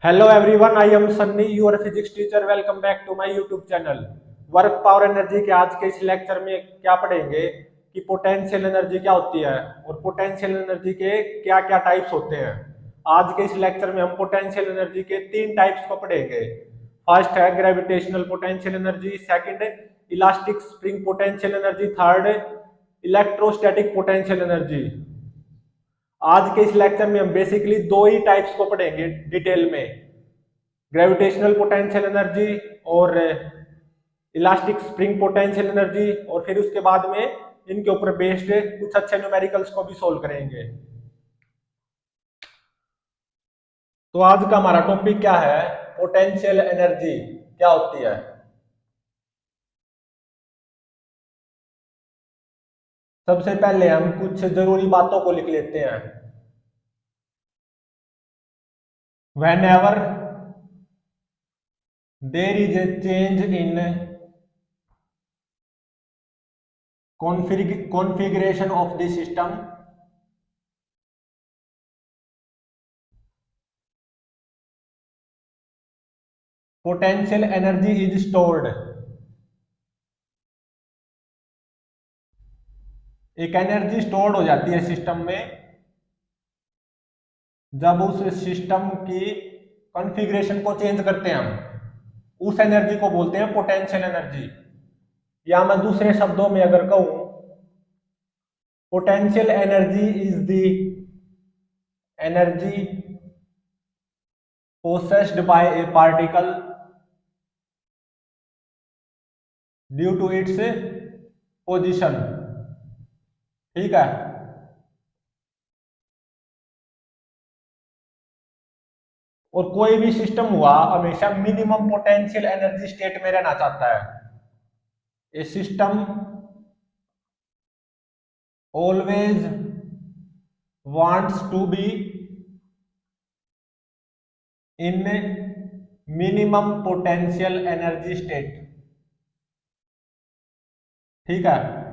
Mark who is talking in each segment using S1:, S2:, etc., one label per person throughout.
S1: Hello everyone, I am Sunny, your physics teacher. Welcome back to my YouTube channel. Work power energy के आज के इस lecture में क्या पढ़ेंगे कि पोटेंशियल एनर्जी क्या होती है और पोटेंशियल एनर्जी के क्या क्या टाइप्स होते हैं। आज के इस लेक्चर में हम पोटेंशियल एनर्जी के तीन टाइप्स को पढ़ेंगे। फर्स्ट है gravitational potential energy, second elastic spring potential energy, third electrostatic potential energy. आज के इस लेक्चर में हम बेसिकली दो ही टाइप्स को पढ़ेंगे डिटेल में, ग्रेविटेशनल पोटेंशियल एनर्जी और इलास्टिक स्प्रिंग पोटेंशियल एनर्जी, और फिर उसके बाद में इनके ऊपर बेस्ड कुछ अच्छे न्यूमेरिकल्स को भी सोल्व करेंगे। तो आज का हमारा टॉपिक क्या है, पोटेंशियल एनर्जी क्या होती है। सबसे पहले हम कुछ जरूरी बातों को लिख लेते हैं। whenever there is a change in configuration of the system, potential energy is stored। एक एनर्जी स्टोर्ड हो जाती है सिस्टम में जब उस सिस्टम की कॉन्फ़िगरेशन को चेंज करते हैं हम, उस एनर्जी को बोलते हैं पोटेंशियल एनर्जी। या मैं दूसरे शब्दों में अगर कहूं, potential energy is the energy possessed by a particle due to its position. ठीक है। और कोई भी सिस्टम हुआ हमेशा मिनिमम पोटेंशियल एनर्जी स्टेट में रहना चाहता है। A system always wants to be in minimum potential energy state. ठीक है।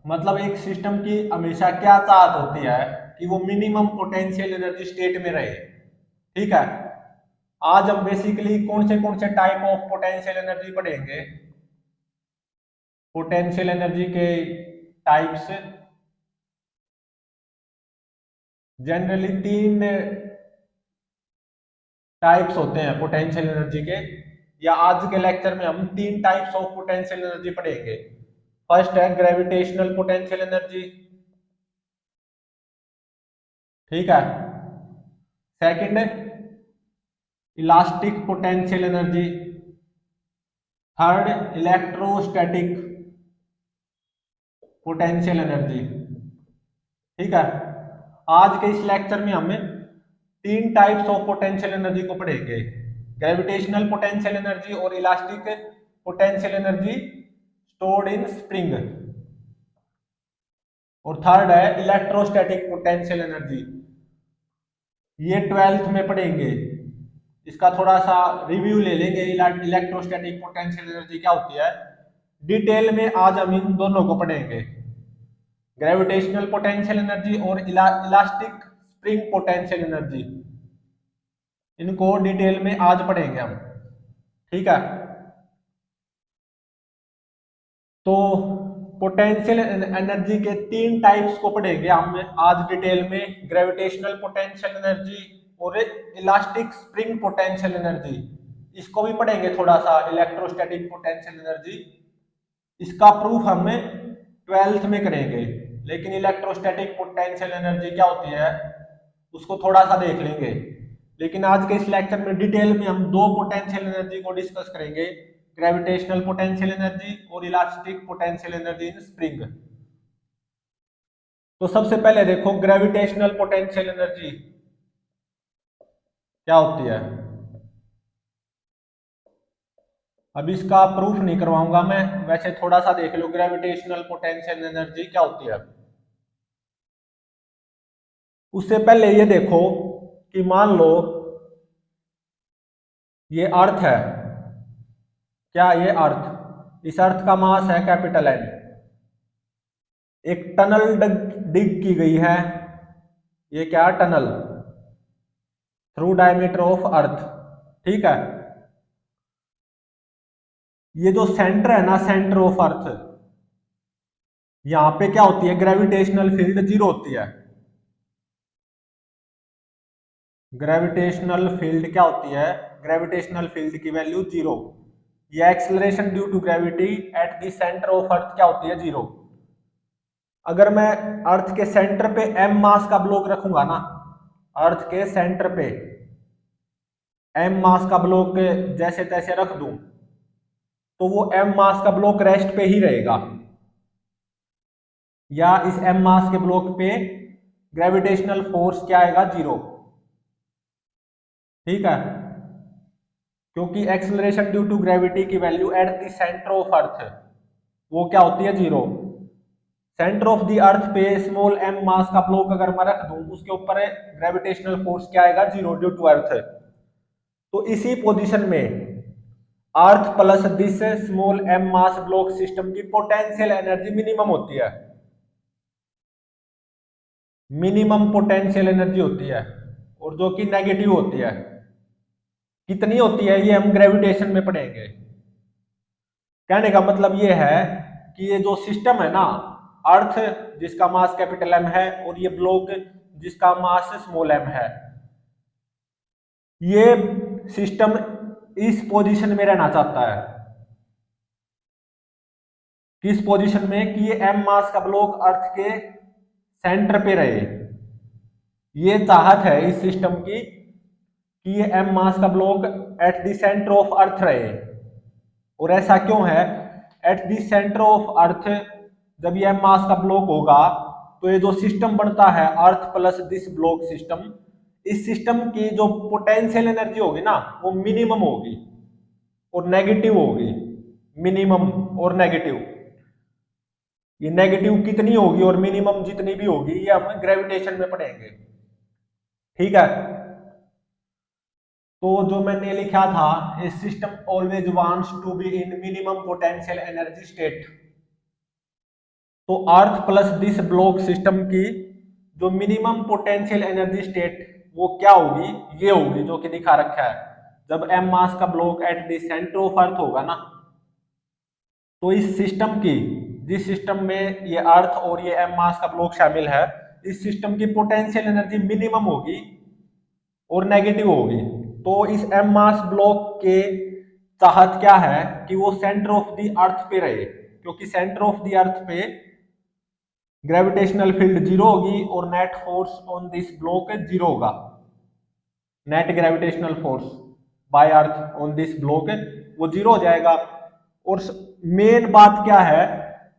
S1: मतलब एक सिस्टम की हमेशा क्या चाहत होती है कि वो मिनिमम पोटेंशियल एनर्जी स्टेट में रहे। ठीक है। आज हम बेसिकली कौन से टाइप ऑफ पोटेंशियल एनर्जी पढ़ेंगे। पोटेंशियल एनर्जी के टाइप्स जनरली तीन टाइप्स होते हैं पोटेंशियल एनर्जी के, या आज के लेक्चर में हम तीन टाइप्स ऑफ पोटेंशियल एनर्जी पढ़ेंगे। फर्स्ट है ग्रेविटेशनल पोटेंशियल एनर्जी। ठीक है। Second elastic potential energy, third electrostatic potential energy. ठीक है। आज के इस लेक्चर में हमें तीन टाइप्स ऑफ पोटेंशियल एनर्जी को पढ़ेंगे, ग्रेविटेशनल पोटेंशियल एनर्जी और इलास्टिक पोटेंशियल एनर्जी स्टोर्ड इन स्प्रिंग, और थर्ड है इलेक्ट्रोस्टैटिक पोटेंशियल एनर्जी। ये 12th में पढ़ेंगे। इसका थोड़ा सा रिव्यू ले लेंगे, इलेक्ट्रोस्टैटिक पोटेंशियल एनर्जी क्या होती है डिटेल में। आज हम इन दोनों को पढ़ेंगे, ग्रेविटेशनल पोटेंशियल एनर्जी और इलास्टिक स्प्रिंग पोटेंशियल एनर्जी। इनको डिटेल में आज पढ़ेंगे हम। ठीक है। तो पोटेंशियल एनर्जी के तीन टाइप्स को पढ़ेंगे हम आज डिटेल में, ग्रेविटेशनल पोटेंशियल एनर्जी और इलास्टिक स्प्रिंग पोटेंशियल एनर्जी। इसको भी पढ़ेंगे थोड़ा सा, इलेक्ट्रोस्टैटिक पोटेंशियल एनर्जी। इसका प्रूफ हम 12th में करेंगे, लेकिन इलेक्ट्रोस्टैटिक पोटेंशियल एनर्जी क्या होती है उसको थोड़ा सा देख लेंगे। लेकिन आज के इस लेक्चर में डिटेल में हम दो पोटेंशियल एनर्जी को डिस्कस करेंगे, ग्रेविटेशनल पोटेंशियल एनर्जी और elastic potential energy in spring. तो सबसे पहले देखो ग्रेविटेशनल पोटेंशियल एनर्जी क्या होती है। अब इसका प्रूफ नहीं करवाऊंगा मैं, वैसे थोड़ा सा देख लो ग्रेविटेशनल पोटेंशियल एनर्जी क्या होती है। उससे पहले ये देखो कि मान लो ये अर्थ है। क्या ये अर्थ, इस अर्थ का मास है कैपिटल एन। एक टनल डिग की गई है, ये क्या tunnel, through diameter of earth. ठीक है। ये जो सेंटर है ना, सेंटर ऑफ अर्थ, यहां पे क्या होती है, ग्रेविटेशनल फील्ड जीरो होती है। ग्रेविटेशनल फील्ड क्या होती है, ग्रेविटेशनल फील्ड की वैल्यू जीरो। या acceleration due to gravity at the centre of earth क्या होती है, जीरो। अगर मैं अर्थ के सेंटर पे एम मास का ब्लॉक रखूंगा ना, अर्थ के सेंटर पे एम मास का ब्लॉक जैसे तैसे रख दूं, तो वो एम मास का ब्लॉक रेस्ट पे ही रहेगा, या इस एम मास के ब्लॉक पे ग्रेविटेशनल फोर्स क्या आएगा, जीरो। ठीक है, क्योंकि एक्सेलरेशन ड्यू टू ग्रेविटी की value eight the centre of अर्थ वो क्या होती है, zero. Centre of the earth पे स्मॉल एम मास का ब्लॉक अगर मैं रख दूं, उसके ऊपर ग्रेविटेशनल फोर्स क्या आएगा, जीरो ड्यू टू अर्थ। तो इसी पोजीशन में earth plus this small M mass block system की पोटेंशियल एनर्जी मिनिमम होती है। मिनिमम पोटेंशियल एनर्जी होती है, और जो कि नेगेटिव होती है। कितनी होती है ये हम ग्रेविटेशन में पढ़ेंगे। कहने का मतलब ये है कि ये जो सिस्टम है ना, अर्थ जिसका मास कैपिटल एम है और ये ब्लॉक जिसका मास स्मॉल एम है, ये सिस्टम इस पोजीशन में रहना चाहता है। किस पोजीशन में, कि ये एम मास का ब्लॉक अर्थ के सेंटर पे रहे। ये चाहत है इस सिस्टम की कि ये एम मास का block at the centre of अर्थ रहे। और ऐसा क्यों है, एट द सेंटर ऑफ अर्थ जब ये एम मास का ब्लॉक होगा, तो ये जो सिस्टम बनता है earth plus this block system, इस सिस्टम की जो पोटेंशियल एनर्जी होगी ना, वो मिनिमम होगी और नेगेटिव होगी। मिनिमम और नेगेटिव, ये नेगेटिव कितनी होगी और मिनिमम जितनी भी होगी, ये हम ग्रेविटेशन में पढ़ेंगे। ठीक है, तो जो मैंने लिखा था, a system always wants to be in minimum potential energy state. तो earth plus this block system की जो मिनिमम पोटेंशियल एनर्जी स्टेट वो क्या होगी, ये होगी जो कि दिखा रखा है। जब एम मास का block at the centre of earth होगा ना, तो इस सिस्टम की, जिस सिस्टम में ये अर्थ और ये एम मास का ब्लॉक शामिल है, इस सिस्टम की पोटेंशियल एनर्जी मिनिमम होगी और नेगेटिव होगी। तो इस एम मास ब्लॉक के चाहत क्या है कि वो सेंटर ऑफ द अर्थ पे रहे, क्योंकि सेंटर ऑफ द अर्थ पे ग्रेविटेशनल फील्ड जीरो होगी और net force on this block zero होगा। Net gravitational force by earth on this block वो जीरो हो जाएगा। और मेन बात क्या है,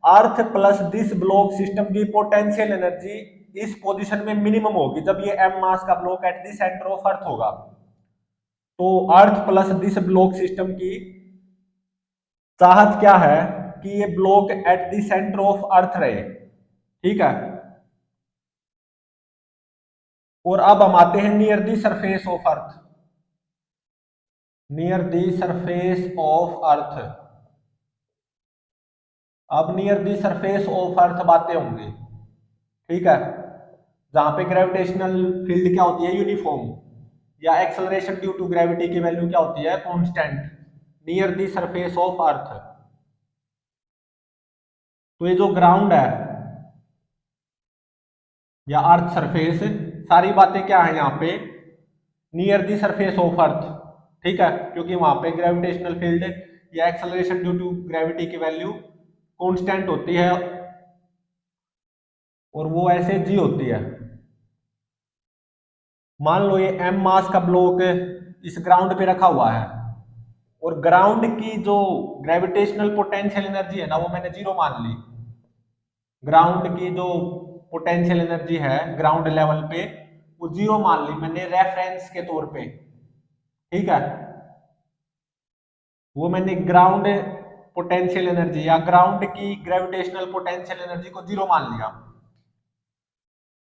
S1: earth plus this block system की पोटेंशियल एनर्जी इस पोजीशन में मिनिमम होगी जब ये एम मास का block at the centre of earth होगा। तो earth plus this block system की चाहत क्या है कि ये block at the centre of अर्थ रहे। ठीक है, और अब हम आते हैं near the surface of earth. Near the surface of earth, अब near the surface of earth बातें होंगी। ठीक है, जहां पे ग्रेविटेशनल फील्ड क्या होती है, यूनिफॉर्म, या एक्सेलरेशन ड्यू टू ग्रेविटी की वैल्यू क्या होती है, constant, near the surface of अर्थ। तो ये जो ग्राउंड है या अर्थ सरफेस, सारी बातें क्या है यहाँ पे, नियर द सरफेस ऑफ अर्थ। ठीक है, क्योंकि वहां पे ग्रेविटेशनल फील्ड या एक्सेलरेशन ड्यू टू ग्रेविटी की वैल्यू कांस्टेंट होती है, और वो ऐसे जी होती है। मान लो ये एम मास का ब्लॉक इस ग्राउंड पे रखा हुआ है, और ग्राउंड की जो ग्रेविटेशनल पोटेंशियल एनर्जी है ना, वो मैंने जीरो मान ली। ग्राउंड की जो पोटेंशियल एनर्जी है ग्राउंड लेवल पे, वो जीरो मान ली मैंने रेफरेंस के तौर पे। ठीक है, वो मैंने ग्राउंड पोटेंशियल एनर्जी या ग्राउंड की ग्रेविटेशनल पोटेंशियल एनर्जी को जीरो मान लिया।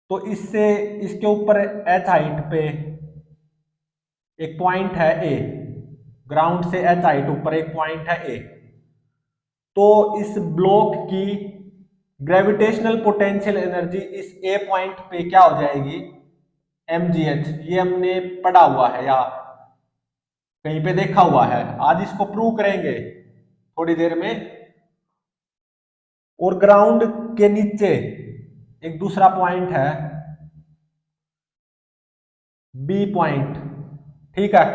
S1: तो इससे इसके ऊपर एच हाइट पे एक पॉइंट है ए, ग्राउंड से एच हाइट ऊपर एक पॉइंट है ए। तो इस ब्लॉक की ग्रेविटेशनल पोटेंशियल एनर्जी इस ए पॉइंट पे क्या हो जाएगी, mgh। ये हमने पढ़ा हुआ है या कहीं पे देखा हुआ है। आज इसको प्रूव करेंगे थोड़ी देर में। और ग्राउंड के नीचे एक दूसरा पॉइंट है, बी पॉइंट, ठीक है।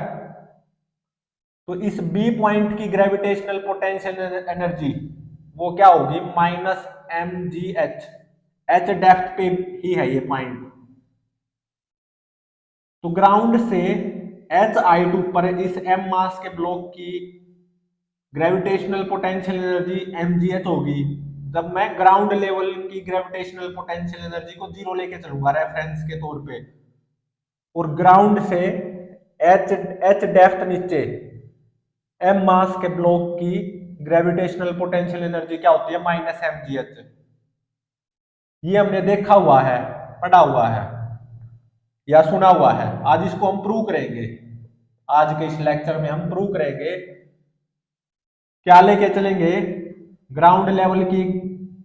S1: तो इस बी पॉइंट की ग्रेविटेशनल पोटेंशियल एनर्जी वो क्या होगी, minus M G h. H depth पे ही है ये पॉइंट। तो ग्राउंड से एच आई टू पर इस एम मास के ब्लॉक की ग्रेविटेशनल पोटेंशियल एनर्जी एम जी एच होगी जब मैं ग्राउंड लेवल की ग्रेविटेशनल पोटेंशियल एनर्जी को जीरो लेके चलूंगा रेफरेंस के तौर पे। और ग्राउंड से एच एच डेप्थ नीचे एम मास के ब्लॉक की ग्रेविटेशनल पोटेंशियल एनर्जी क्या होती है, माइनस एम जी एच। ये हमने देखा हुआ है, पढ़ा हुआ है या सुना हुआ है। आज इसको हम प्रूव करेंगे। आज के इस लेक्चर में हम प्रूव करेंगे। क्या लेके चलेंगे, ग्राउंड लेवल की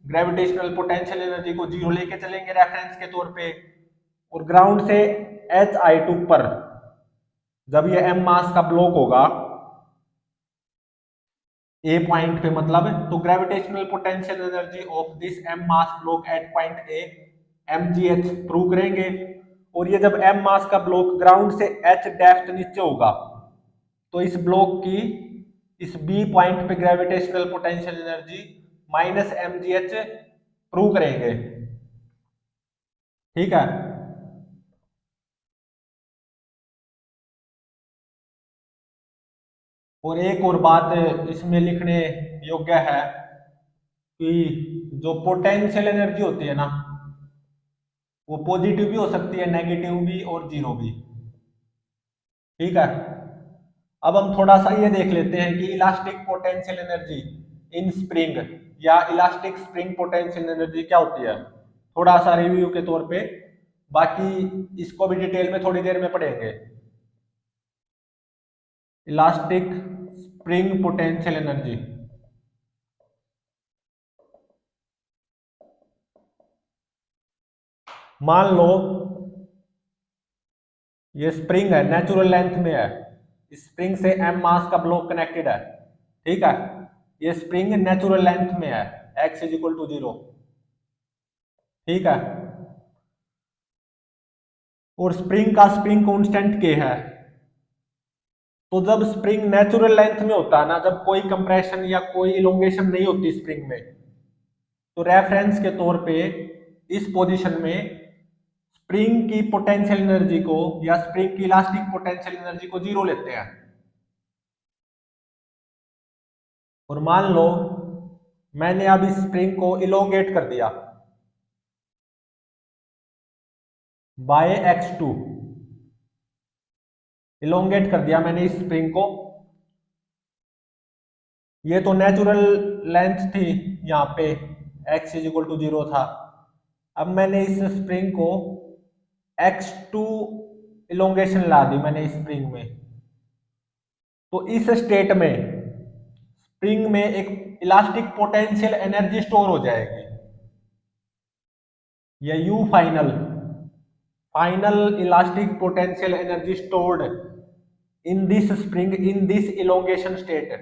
S1: ग्रेविटेशनल पोटेंशियल एनर्जी को जीरो लेके चलेंगे रेफरेंस के तौर पे। और ग्राउंड से एच आई टू पर जब ये एम मास का ब्लॉक होगा ए पॉइंट पे, मतलब तो gravitational potential energy of this m mass block at point A m ji h prove करेंगे। और ये जब एम मास का ब्लॉक ग्राउंड से एच डेप्थ नीचे होगा तो इस ब्लॉक की इस बी पॉइंट पे gravitational potential energy minus M G h prove करेंगे, ठीक है। और एक और बात इसमें लिखने योग्य है कि जो पोटेंशियल एनर्जी होती है ना, वो पॉजिटिव भी हो सकती है, नेगेटिव भी और जीरो भी, ठीक है। अब हम थोड़ा सा ये देख लेते हैं कि elastic potential energy in spring या इलास्टिक स्प्रिंग पोटेंशियल एनर्जी क्या होती है, थोड़ा सा रिव्यू के तौर पे। बाकी इसको भी डिटेल में थोड़ी देर में पढ़ेंगे। इलास्टिक स्प्रिंग पोटेंशियल एनर्जी, मान लो ये स्प्रिंग है, नेचुरल लेंथ में है, स्प्रिंग से एम मास का ब्लॉक कनेक्टेड है, ठीक है। ये स्प्रिंग नेचुरल लेंथ में है, एक्स इज इक्वल टू 0, ठीक है। और स्प्रिंग का स्प्रिंग कांस्टेंट के है। तो जब स्प्रिंग नेचुरल लेंथ में होता है ना, जब कोई कंप्रेशन या कोई इलोंगेशन नहीं होती स्प्रिंग में, तो रेफरेंस के तौर पे इस पोजीशन में स्प्रिंग की पोटेंशियल एनर्जी को या स्प्रिंग की इलास्टिक पोटेंशियल एनर्जी को जीरो लेते हैं। और मान लो मैंने अब इस स्प्रिंग को इलोंगेट कर दिया बाय x2, इलोंगेट कर दिया मैंने इस स्प्रिंग को। ये तो नेचुरल लेंथ थी, यहाँ पे x इज इक्वल टू 0 था। अब मैंने इस स्प्रिंग को x2 इलोंगेशन ला दी मैंने इस स्प्रिंग में। तो इस स्टेट में स्प्रिंग में एक इलास्टिक पोटेंशियल एनर्जी स्टोर हो जाएगी, या you final, final elastic potential energy stored in this spring in this elongation state,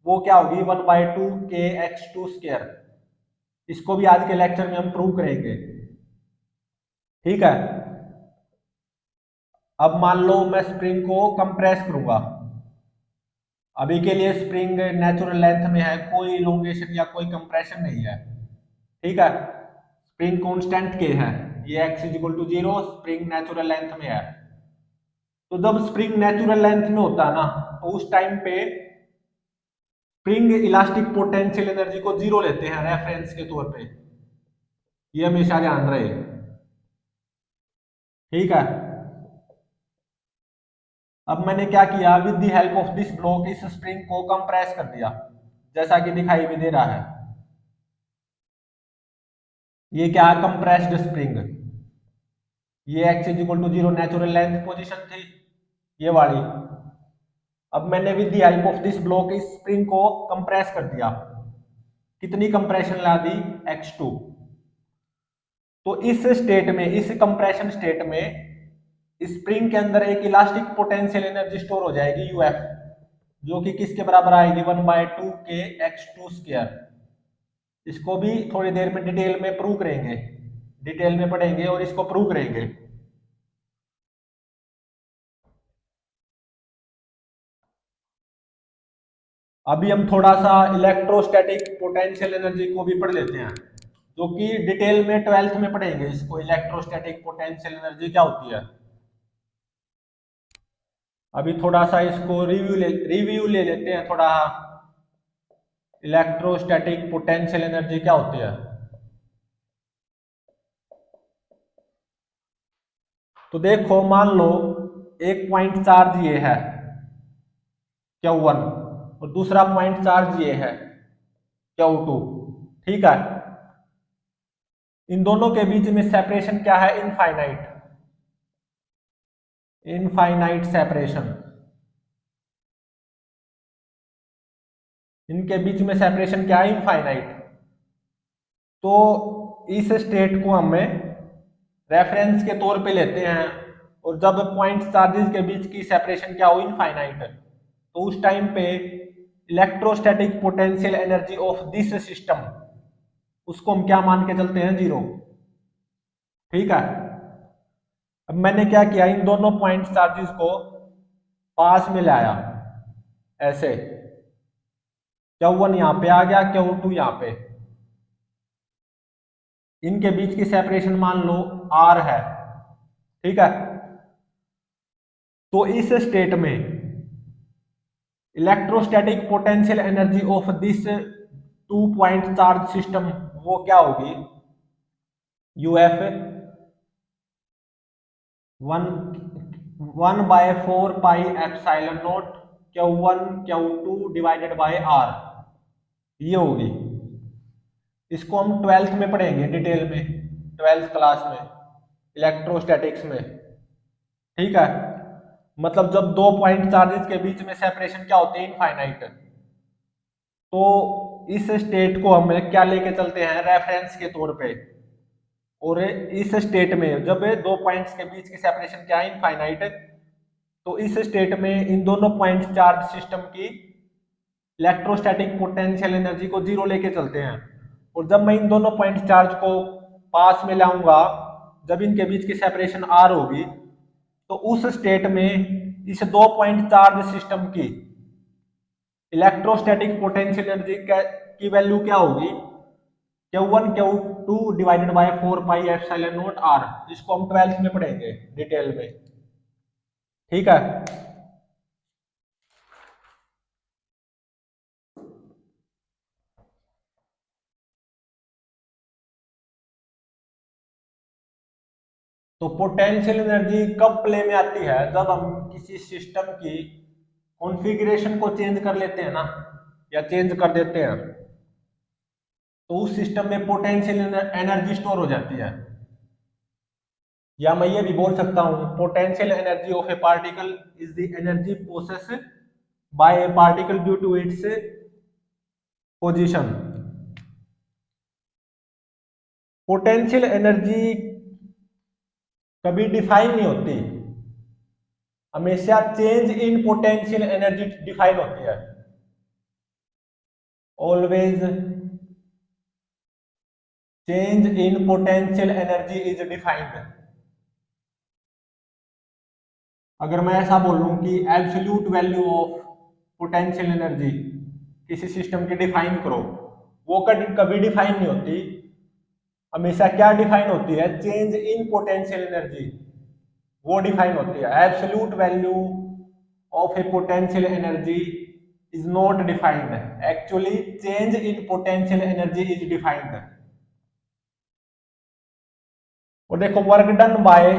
S1: वो क्या होगी, 1/2 के x2 स्क्वायर। इसको भी आज के लेक्चर में हम प्रूव करेंगे, ठीक है। अब मान लो मैं स्प्रिंग को कंप्रेस करूंगा। अभी के लिए स्प्रिंग नेचुरल लेंथ में है, कोई इलोंगेशन या कोई कंप्रेशन नहीं है, ठीक है। स्प्रिंग कांस्टेंट के है, ये x is equal to 0, spring natural length में है। तो जब स्प्रिंग नेचुरल लेंथ में होता है ना, तो उस टाइम पे स्प्रिंग इलास्टिक पोटेंशियल एनर्जी को 0 लेते हैं रेफरेंस के तौर पे, ये हमेशा ध्यान रहे, ठीक है। अब मैंने क्या किया, with the help of this block इस स्प्रिंग को कंप्रेस कर दिया, जैसा कि दिखाई भी दे रहा है। ये क्या है, कंप्रेस्ड स्प्रिंग। ये x is equal to 0 natural length position थी, ये वाली। अब मैंने with the help of this block इस स्प्रिंग को कंप्रेस कर दिया। कितनी कंप्रेशन ला दी, x2। तो इस स्टेट में, इस कंप्रेशन स्टेट में स्प्रिंग के अंदर एक इलास्टिक पोटेंशियल एनर्जी स्टोर हो जाएगी यूएफ, जो कि किसके बराबर आएगी 1/2 के x² इसको भी थोड़ी देर में डिटेल में प्रूव करेंगे, डिटेल में पढ़ेंगे और इसको प्रूव करेंगे। अभी हम थोड़ा सा इलेक्ट्रोस्टैटिक पोटेंशियल एनर्जी को भी पढ़ लेते हैं, जो कि डिटेल में 12th में पढ़ेंगे इसको, इलेक्ट्रोस्टैटिक पोटेंशियल एनर्जी क्या होती है। अभी थोड़ा सा इसको रिव्यू ले लेते हैं थोड़ा, इलेक्ट्रोस्टैटिक पोटेंशियल एनर्जी क्या होती है। तो देखो मान लो एक पॉइंट चार्ज ये है Q1 और दूसरा पॉइंट चार्ज ये है Q2, ठीक है। इन दोनों के बीच में सेपरेशन क्या है, इनफाइनाइट, इनफाइनाइट सेपरेशन। इनके बीच में सेपरेशन क्या है, इनफाइनाइट। तो इस स्टेट को हमें रेफरेंस के तौर पे लेते हैं, और जब पॉइंट चार्जेस के बीच की सेपरेशन क्या हो, इनफाइनाइट, तो उस टाइम पे electrostatic potential energy of this system, उसको हम क्या मान के चलते हैं, 0, ठीक है। अब मैंने क्या किया, इन दोनों पॉइंट चार्जेस को पास में लाया ऐसे, Q1 यहां पे आ गया, Q2 यहां पे, इनके बीच की सेपरेशन मान लो R है, ठीक है। तो इस स्टेट में electrostatic potential energy of this 2 point charge system वो क्या होगी, UF 1/4πε0 Q1 Q2 divided by R, ये होगी। इसको हम 12th में पढ़ेंगे डिटेल में, 12th क्लास में इलेक्ट्रोस्टैटिक्स में, ठीक है। मतलब जब दो पॉइंट चार्जेस के बीच में सेपरेशन क्या होती है, इनफाइनाइट, तो इस स्टेट को हम क्या लेके चलते हैं, रेफरेंस के तौर पे। और इस स्टेट में जब दो पॉइंट्स के बीच की सेपरेशन क्या है, इनफाइनाइट, तो इस स्टेट में इन दोनों पॉइंट चार्ज सिस्टम की इलेक्ट्रोस्टैटिक पोटेंशियल एनर्जी को 0 लेके चलते हैं। और जब मैं इन दोनों पॉइंट चार्ज को पास में लाऊंगा, जब इनके बीच की सेपरेशन R होगी, तो उस स्टेट में इस दो पॉइंट चार्ज सिस्टम की इलेक्ट्रोस्टैटिक पोटेंशियल एनर्जी की वैल्यू क्या होगी, Q1 Q2 divided by 4πε0 R। इसको हम 12th में पढ़ेंगे डिटेल में, ठीक है। तो पोटेंशियल एनर्जी कब प्ले में आती है, जब हम किसी सिस्टम की कॉन्फ़िगरेशन को चेंज कर लेते हैं ना, या चेंज कर देते हैं, तो उस सिस्टम में पोटेंशियल एनर्जी स्टोर हो जाती है। या मैं ये भी बोल सकता हूं, potential energy of a particle is the energy possess by a particle due to its position. Potential energy कभी डिफाइन नहीं होती, हमेशा change in potential energy define होती है। Always change in potential energy is defined. अगर मैं ऐसा बोलूं कि absolute value of potential energy किसी सिस्टम की डिफाइन करो, वो कभी डिफाइन नहीं होती, हमेशा क्या डिफाइन होती है, चेंज इन पोटेंशियल एनर्जी, वो डिफाइन होती है। Absolute value of A potential energy is not defined, actually change in potential energy is defined. और देखो work done by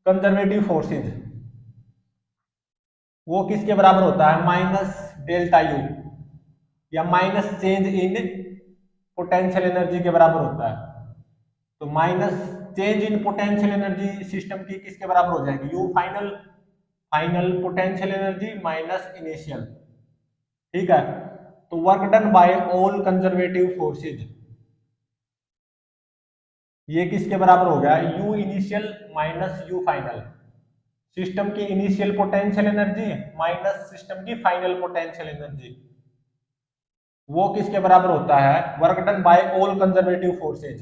S1: conservative forces, वो किसके बराबर होता है, माइनस डेल्टा यू, या minus change in potential energy के बराबर होता है। तो minus change in potential energy system की किसके बराबर हो जाएगी, you final, final potential energy minus initial, ठीक है। तो work done by all conservative forces, ये किसके बराबर हो गया, U initial minus U final. System की initial potential energy minus system की फाइनल पोटेंशियल एनर्जी, वो किसके बराबर होता है, work done by all conservative forces,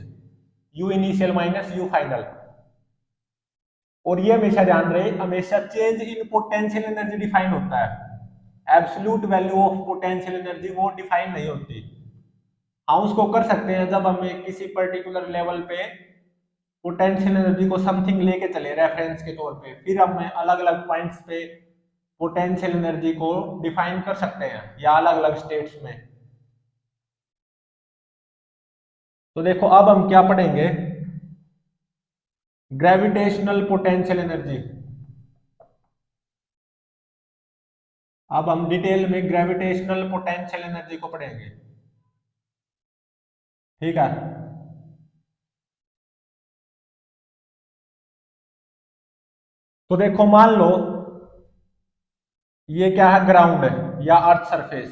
S1: U initial minus U final. और ये हमेशा ध्यान रहे, हमेशा change in potential energy define होता है, absolute value of potential energy वो डिफाइन नहीं होती। हम उसको कर सकते हैं जब हमें किसी पर्टिकुलर लेवल पे पोटेंशियल एनर्जी को समथिंग लेके चले रेफरेंस के तौर पे, फिर हम अलग अलग पॉइंट्स पे पोटेंशियल एनर्जी को डिफाइन कर सकते हैं या अलग अलग स्टेट्स में। तो देखो अब हम क्या पढ़ेंगे, ग्रेविटेशनल पोटेंशियल एनर्जी। अब हम डिटेल में ग्रेविटेशनल पोटेंशियल एनर्जी को पढ़ेंगे, ठीक है। तो देखो मान लो ये क्या है, ग्राउंड है या अर्थ सरफेस,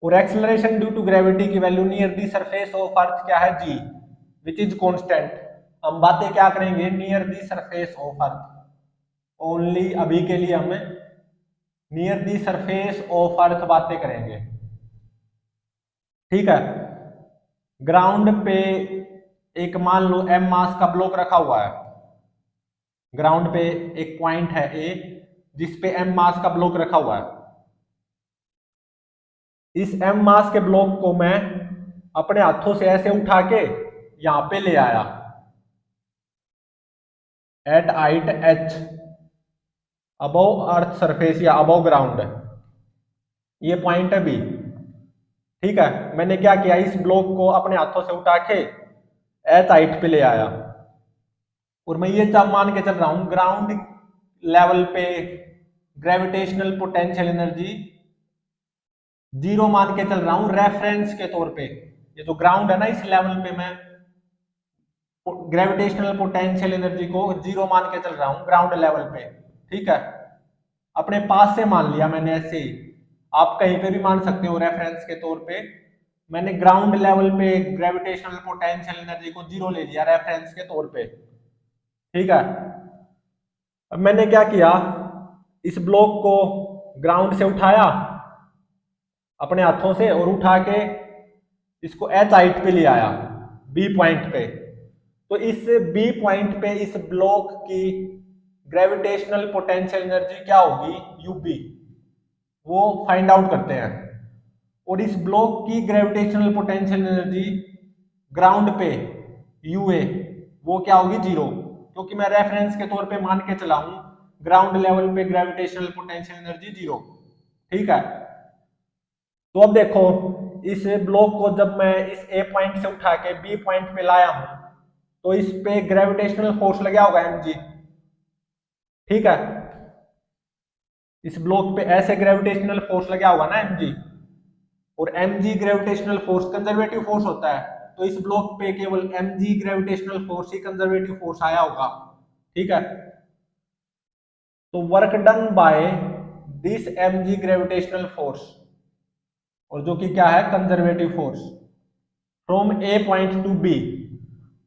S1: और एक्सेलरेशन ड्यू टू ग्रेविटी की value near the surface of earth क्या है, जी, विच इज कांस्टेंट। हम बातें क्या करेंगे, near the surface of earth only, अभी के लिए हम near the surface of earth बातें करेंगे, ठीक है। ग्राउंड पे एक मान लो m मास का ब्लॉक रखा हुआ है, ग्राउंड पे एक पॉइंट है ए जिस पे m मास का ब्लॉक रखा हुआ है। इस m मास के ब्लॉक को मैं अपने हाथों से ऐसे उठा के यहां पे ले आया at height h above earth surface या अबव ग्राउंड, ये पॉइंट है बी, ठीक है। मैंने क्या किया, इस ब्लॉक को अपने हाथों से उठा के एच हाइट पे ले आया, और मैं ये जब मान के चल रहा हूं ग्राउंड लेवल पे ग्रेविटेशनल पोटेंशियल एनर्जी जीरो मान के चल रहा हूं रेफरेंस के तौर पे। ये जो ग्राउंड है ना, इस लेवल पे मैं ग्रेविटेशनल पोटेंशियल एनर्जी को जीरो मान के चल रहा हूं ग्राउंड लेवल पे, ठीक है। अपने पास से मान लिया मैंने ऐसे ही, आप कहीं पे भी मान सकते हो रेफरेंस के तौर पे। मैंने ग्राउंड लेवल पे ग्रेविटेशनल पोटेंशियल एनर्जी को जीरो ले लिया रेफरेंस के तौर पे, ठीक है। अब मैंने क्या किया, इस ब्लॉक को ग्राउंड से उठाया अपने हाथों से और उठा के इसको एच हाइट पे ले आया बी पॉइंट पे। तो इस बी पॉइंट पे इस ब्लॉक की ग्रेविटेशनल पोटेंशियल एनर्जी क्या होगी, यूबी, वो फाइंड आउट करते हैं। और इस ब्लॉक की ग्रेविटेशनल पोटेंशियल एनर्जी ग्राउंड पे यूए वो क्या होगी, जीरो, क्योंकि मैं रेफरेंस के तौर पे मान के चला हूं ग्राउंड लेवल पे ग्रेविटेशनल पोटेंशियल एनर्जी जीरो, ठीक है। तो अब देखो इस ब्लॉक को जब मैं इस ए पॉइंट से उठा के बी पॉइंट पे लाया हूं तो इस पे ग्रेविटेशनल फोर्स लगा होगा mg, ठीक है। इस ब्लॉक पे ऐसे ग्रेविटेशनल फोर्स लगा होगा ना mg, और mg gravitational force conservative force होता है, तो इस ब्लॉक पे केवल mg ग्रेविटेशनल फोर्स ही कंजर्वेटिव फोर्स आया होगा, ठीक है। तो work done by this mg gravitational force, और जो कि क्या है conservative force, from A point to B,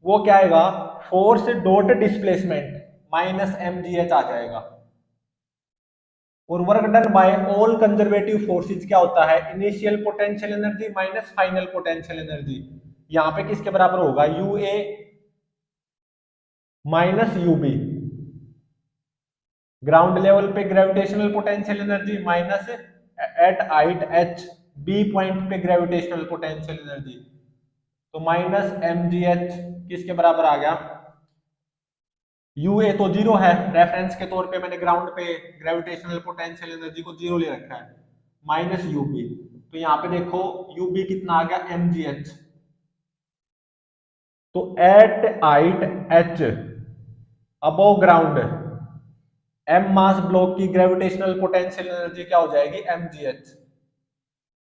S1: वो क्या आएगा, force dot displacement minus mgh आ जाएगा। और work done by all conservative forces क्या होता है, initial potential energy minus final potential energy, यहां पे किसके बराबर होगा, UA minus UB, ground level पे gravitational potential energy minus at height H B point पे ग्रेविटेशनल पोटेंशियल एनर्जी, तो माइनस mgh किसके बराबर आ गया, यूए तो जीरो है, रेफरेंस के तौर पे मैंने ग्राउंड पे ग्रेविटेशनल पोटेंशियल एनर्जी को जीरो ले रखा है, माइनस यूबी, तो यहाँ पे देखो यूबी कितना आ गया, mgh। तो at height h above ground m mass block की ग्रेविटेशनल पोटेंशियल एनर्जी क्या हो जाएगी, mgh।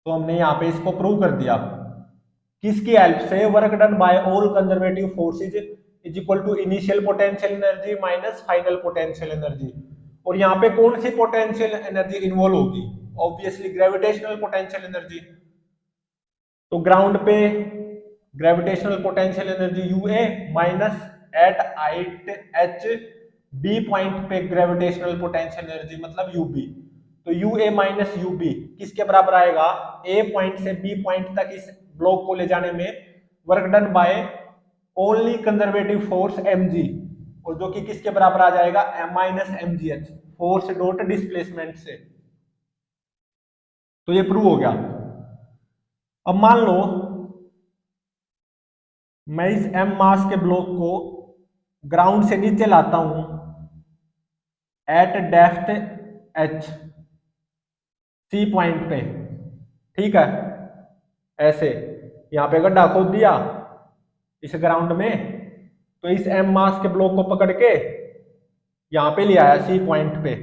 S1: तो हमने यहाँ पे इसको प्रूव कर दिया, किसकी हेल्प से, work done by all conservative forces is equal to initial potential energy minus final potential energy. और यहाँ पे कौन सी पोटेंशियल एनर्जी इन्वॉल्व होगी, ऑब्वियसली ग्रेविटेशनल पोटेंशियल एनर्जी। तो ग्राउंड पे gravitational potential energy U A minus at height H B point पे ग्रेविटेशनल पोटेंशियल एनर्जी मतलब यूबी, तो U A minus U B किसके बराबर आएगा, ए पॉइंट से बी पॉइंट तक इस ब्लॉक को ले जाने में work done by only conservative force M G, और जो कि किसके बराबर आ जाएगा m minus M G h, force dot displacement से। तो ये प्रूव हो गया। अब मान लो मैं इस एम मास के ब्लॉक को ग्राउंड से नीचे लाता हूं at depth h C point पे, ठीक है, ऐसे यहां पे गड्ढा खोद दिया इस ग्राउंड में, तो इस एम मास के ब्लॉक को पकड़ के यहां पे ले आया सी पॉइंट पे,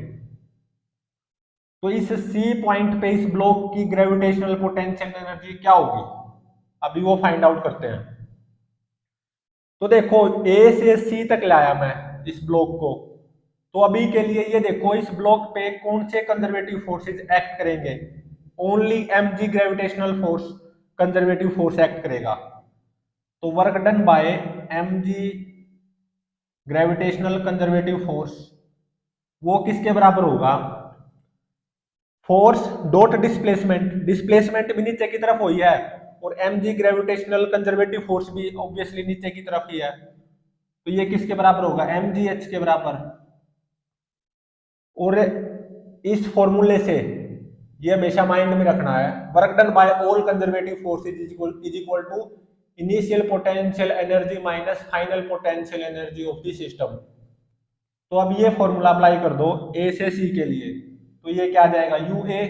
S1: तो इस सी पॉइंट पे इस ब्लॉक की ग्रेविटेशनल पोटेंशियल एनर्जी क्या होगी, अभी वो फाइंड आउट करते हैं। तो देखो ए से सी तक लाया मैं इस ब्लॉक को, तो अभी के लिए ये देखो इस ब्लॉक पे कौन से कंजर्वेटिव फोर्सेस एक्ट करेंगे, only m g gravitational force conservative force act करेगा। तो work done by M g gravitational conservative force वो किसके बराबर होगा, फोर्स डॉट डिस्प्लेसमेंट, डिस्प्लेसमेंट भी नीचे की तरफ हुई है और m g gravitational conservative force भी ऑब्वियसली नीचे की तरफ ही है, तो ये किसके बराबर होगा एम जी एच के बराबर। और इस फॉर्मूले से ये हमेशा माइंड में रखना है, work done by all conservative forces is equal to initial potential energy minus final potential energy of the system. तो अब ये फॉर्मूला अप्लाई कर दो ए से सी के लिए, तो ये क्या आ जाएगा यू ए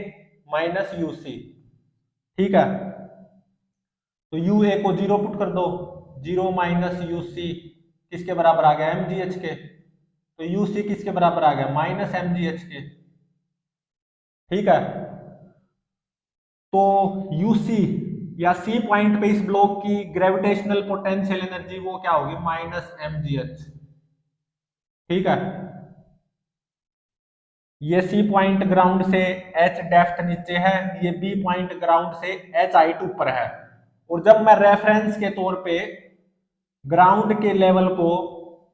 S1: माइनस यू सी, ठीक है, तो यू ए को जीरो पुट कर दो, जीरो माइनस यू सी किसके बराबर आ गया एम जी एच के, तो यू सी किसके बराबर आ गया माइनस एम जी एच के, ठीक है। तो यू सी या सी पॉइंट पे इस ब्लॉक की ग्रेविटेशनल पोटेंशियल एनर्जी वो क्या होगी माइनस एम जी एच, ठीक है। ये सी पॉइंट ग्राउंड से एच डेप्थ नीचे है, ये बी पॉइंट ग्राउंड से एच हाइट ऊपर है, और जब मैं रेफरेंस के तौर पे ग्राउंड के लेवल को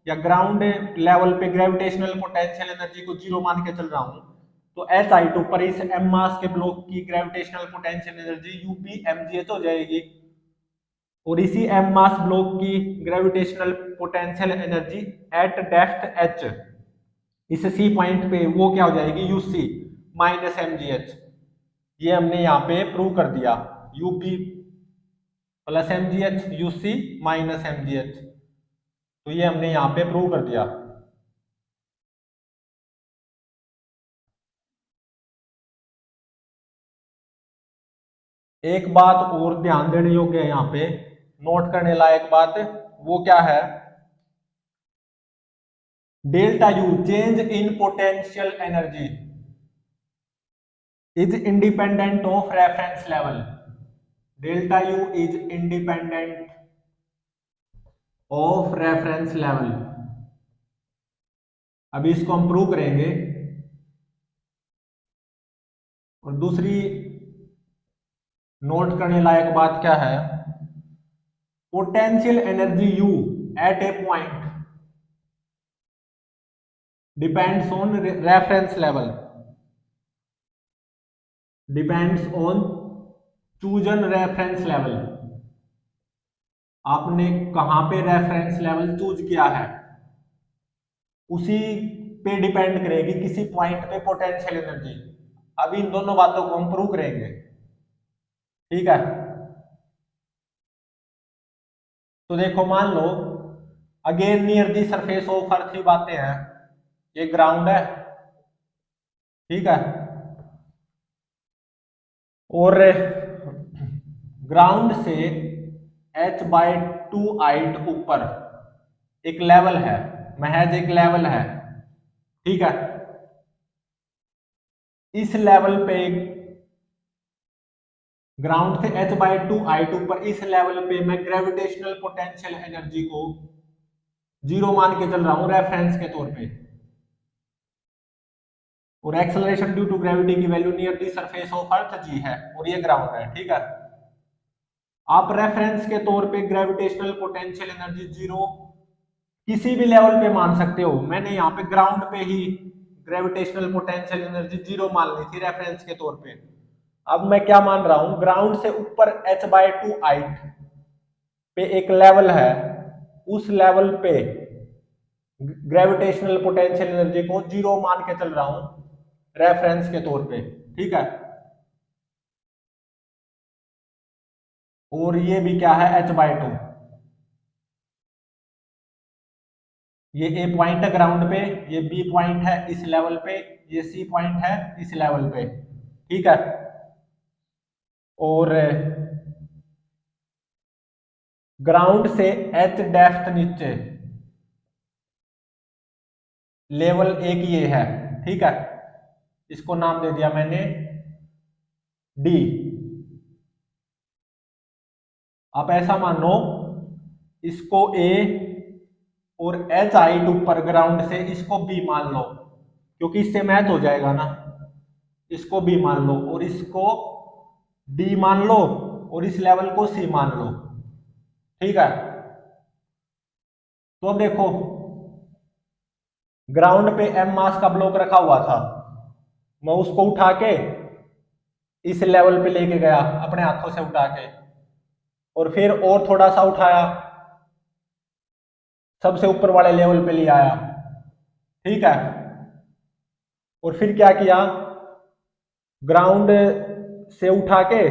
S1: या ग्राउंड लेवल पे ग्रेविटेशनल पोटेंशियल एनर्जी को जीरो मान के चल रहा हूं, तो एच हाइट ऊपर इस एम मास के ब्लॉक की gravitational potential energy U P m g h हो जाएगी, और इसी एम मास ब्लॉक की gravitational potential energy at depth h इस सी पॉइंट पे वो क्या हो जाएगी U C minus M G h. ये हमने यहाँ पे प्रूव कर दिया, U P plus M G h U C minus M G h, तो ये हमने यहाँ पे प्रूव कर दिया। एक बात और ध्यान देने योग्य है यहाँ पे, नोट करने लायक बात, वो क्या है, delta U change in potential energy is independent of reference level, delta U is independent of reference level. अभी इसको हम प्रूव करेंगे। और दूसरी नोट करने लायक बात क्या है, potential energy U at A point depends on reference level, depends on chosen reference level, आपने कहां पे रेफरेंस लेवल चूज किया है उसी पे डिपेंड करेगी किसी पॉइंट पे पोटेंशियल एनर्जी। अभी इन दोनों बातों को हम प्रूव करेंगे, ठीक है। तो देखो मान लो again near the surface of earth की बातें हैं, ये ग्राउंड है, ठीक है, और ग्राउंड से h बाय 2 हाइट ऊपर एक लेवल है, महज एक लेवल है, ठीक है। इस लेवल पे ग्राउंड से h बाय 2 हाइट ऊपर इस लेवल पे मैं ग्रेविटेशनल पोटेंशियल एनर्जी को जीरो मान के चल रहा हूं रेफरेंस के तौर पे, और एक्सेलरेशन ड्यू टू ग्रेविटी की value near the surface of earth G है, और ये ग्राउंड है, ठीक है। आप रेफरेंस के तौर पे ग्रेविटेशनल पोटेंशियल एनर्जी जीरो किसी भी लेवल पे मान सकते हो। मैंने यहाँ पे ग्राउंड पे ही ग्रेविटेशनल पोटेंशियल एनर्जी जीरो मान ली थी रेफरेंस के तौर पे। अब मैं क्या मान रहा हूं, ग्राउंड से ऊपर h/2 हाइट पे एक लेवल है, उस लेवल पे ग्रेविटेशनल पोटेंशियल एनर्जी को जीरो मान के चल रहा हूं रेफरेंस के तौर पे, ठीक है। और ये भी क्या है, h/2। ये ए पॉइंट है ग्राउंड पे, ये बी पॉइंट है इस लेवल पे, ये सी पॉइंट है इस लेवल पे, ठीक है। और ग्राउंड से h डेप्थ नीचे लेवल एक ये है, ठीक है। इसको नाम दे दिया मैंने डी। आप ऐसा मानो इसको ए और एच हाइट ऊपर ग्राउंड से, इसको बी मान लो क्योंकि इससे मैच हो जाएगा ना। इसको बी मान लो और इसको डी मान लो और इस लेवल को सी मान लो, ठीक है। तो अब देखो ग्राउंड पे एम मास का ब्लॉक रखा हुआ था, मैं उसको उठा के इस लेवल पे लेके गया अपने हाथों से उठा के, और फिर और थोड़ा सा उठाया, सबसे ऊपर वाले लेवल पे ले आया, ठीक है। और फिर क्या किया, ग्राउंड से उठा के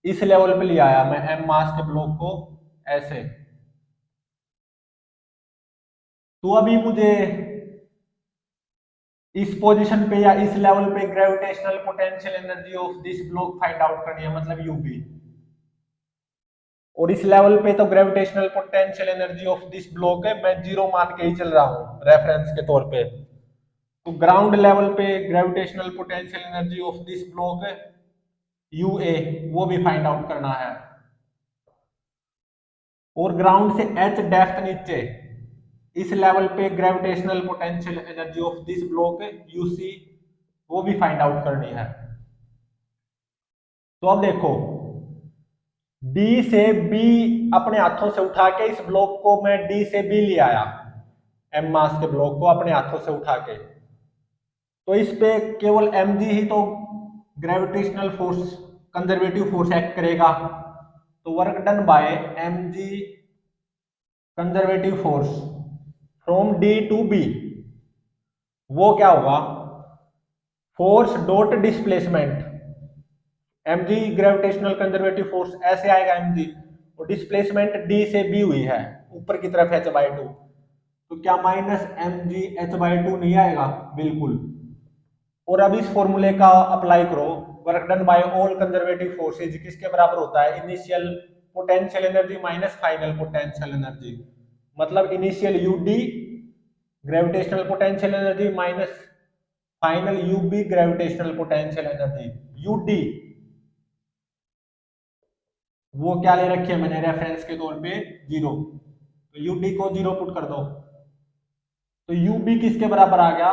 S1: इस लेवल पे ले आया मैं एम मास के ब्लॉक को, ऐसे। तो अभी मुझे इस पोजीशन पे या इस लेवल पे gravitational potential energy of this block find out करनी है, मतलब यूबी। और इस लेवल पे तो gravitational potential energy of this block है, मैं जीरो मान के ही चल रहा हूं रेफरेंस के तौर पे। तो ग्राउंड लेवल पे gravitational potential energy of this block है यूए, वो भी फाइंड आउट करना है। और ग्राउंड से एच डेप्थ नीचे इस लेवल पे gravitational potential energy of this block UC, वो भी फाइंड आउट करनी है। तो अब देखो डी से बी अपने हाथों से उठा के, इस ब्लॉक को मैं डी से बी ले आया, एम मास के ब्लॉक को अपने हाथों से उठा के, तो इस पे केवल एम जी ही तो gravitational force, conservative force act करेगा। तो work done by M G conservative force from D to B, वो क्या होगा, force dot displacement, mg gravitational conservative force ऐसे आएगा mg, और डिस्प्लेसमेंट d से b हुई है ऊपर की तरफ h/2, तो क्या माइनस mg h/2 नहीं आएगा, बिल्कुल। और अब इस फॉर्मूले का अप्लाई करो, work done by all conservative forces किसके बराबर होता है, initial potential energy minus final potential energy, मतलब initial ud gravitational potential energy minus final ub gravitational potential energy. ud वो क्या ले रखी है मैंने रेफरेंस के तौर पे जीरो, तो यूडी को जीरो पुट कर दो, तो यूबी किसके बराबर आ गया,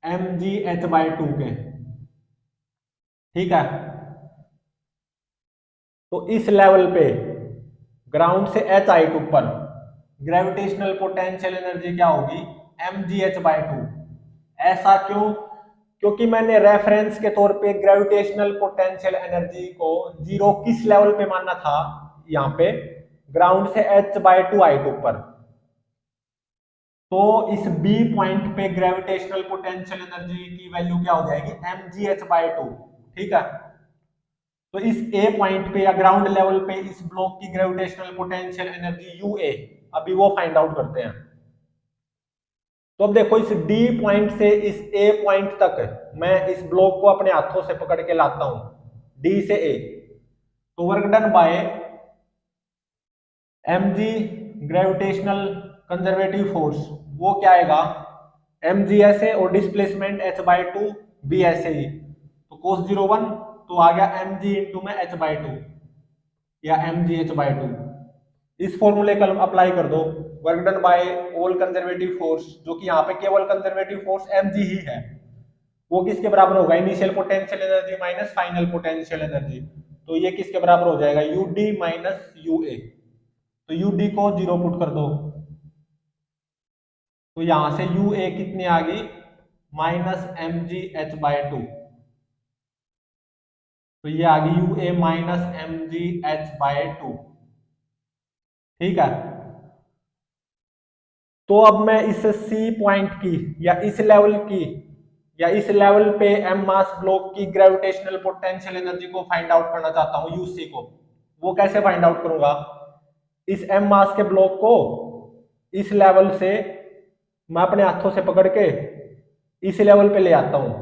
S1: एम जी h/2 के, ठीक है। तो इस लेवल पे ग्राउंड से h हाइट ऊपर ग्रेविटेशनल पोटेंशियल एनर्जी क्या होगी, एम जी h/2। ऐसा क्यों, क्योंकि मैंने रेफरेंस के तौर पे ग्रेविटेशनल पोटेंशियल एनर्जी को जीरो किस लेवल पे मानना था, यहाँ पे ग्राउंड से h/2 हाइट ऊपर। तो इस बी पॉइंट पे ग्रेविटेशनल पोटेंशियल एनर्जी की वैल्यू क्या हो जाएगी, mgh/2, ठीक है। तो इस ए पॉइंट पे या ग्राउंड लेवल पे इस ब्लॉक की ग्रेविटेशनल पोटेंशियल एनर्जी यूए, अभी वो फाइंड आउट करते हैं। तो अब देखो इस डी पॉइंट से इस ए पॉइंट तक मैं इस ब्लॉक को अपने हाथों से पकड़ के लाता हूं, डी से ए, तो work done by mg gravitational conservative force, वो क्या आएगा, mg ऐसे और डिस्प्लेसमेंट h/2 भी ऐसे ही, तो cos 01 तो आ गया mg इंटू में h/2 या mg h/2। इस फॉर्मूले का अप्लाई कर दो, work done by all conservative force, जो कि यहाँ पे केवल कंजर्वेटिव फोर्स mg ही है, वो किसके बराबर होगा, initial potential energy minus final potential energy, तो ये किसके बराबर हो जाएगा, ud माइनस ua। तो ud को जीरो पुट कर दो, तो यहां से यू ए कितनी आ गई, minus M G h by two. तो ये आ गई U A minus M G h by two. ठीक है, तो अब मैं इस सी पॉइंट की या इस लेवल की या इस लेवल पे एम मास ब्लॉक की ग्रेविटेशनल पोटेंशियल एनर्जी को फाइंड आउट करना चाहता हूं, यूसी को। वो कैसे फाइंड आउट करूंगा, इस एम मास के ब्लॉक को इस लेवल से मैं अपने हाथों से पकड़ के इस लेवल पे ले आता हूं।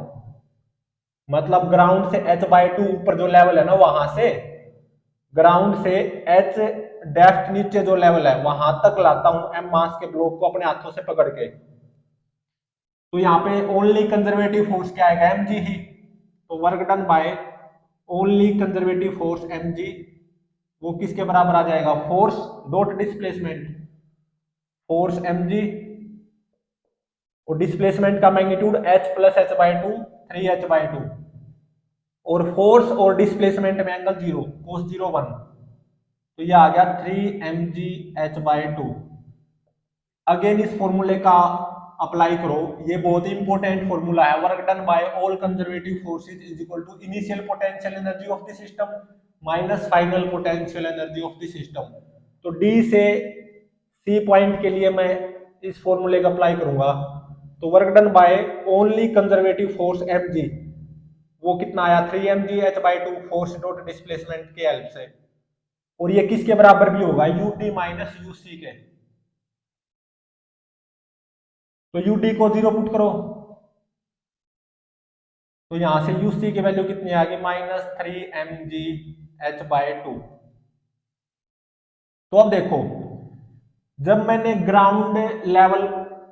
S1: मतलब ग्राउंड से h बाय टू ऊपर जो लेवल है ना, वहां से ग्राउंड से h डेप्थ नीचे जो लेवल है वहां तक लाता हूं एम मास के ब्लॉक को अपने हाथों से पकड़ के। तो यहाँ पे ओनली कंजर्वेटिव फोर्स क्या आएगा, एम जी ही। तो work done by only conservative force M g, वो किसके बराबर आ जाएगा, force dot displacement, force M G और डिस्प्लेसमेंट का magnitude h plus h by two, 3h by two, और फोर्स और डिस्प्लेसमेंट में angle zero, cos zero one. तो ये आ गया 3mgh बाई टू। अगेन इस फॉर्मूले का अप्लाई करो, ये बहुत ही इंपॉर्टेंट फॉर्मूला है। Work done by all conservative forces is equal to initial potential energy of the system minus final potential energy of the system. तो डी से सी पॉइंट के लिए मैं इस फॉर्मूले का अप्लाई करूंगा। तो work done by only conservative force M g, वो कितना आया, 3mgh by two, force dot displacement के हेल्प से। और ये किसके बराबर भी होगा, U D minus U C के। तो यू डी को जीरो पुट करो, तो यहां से यू सी की वैल्यू कितनी आ गई, माइनस 3mgh बाई टू। तो अब देखो, जब मैंने ग्राउंड लेवल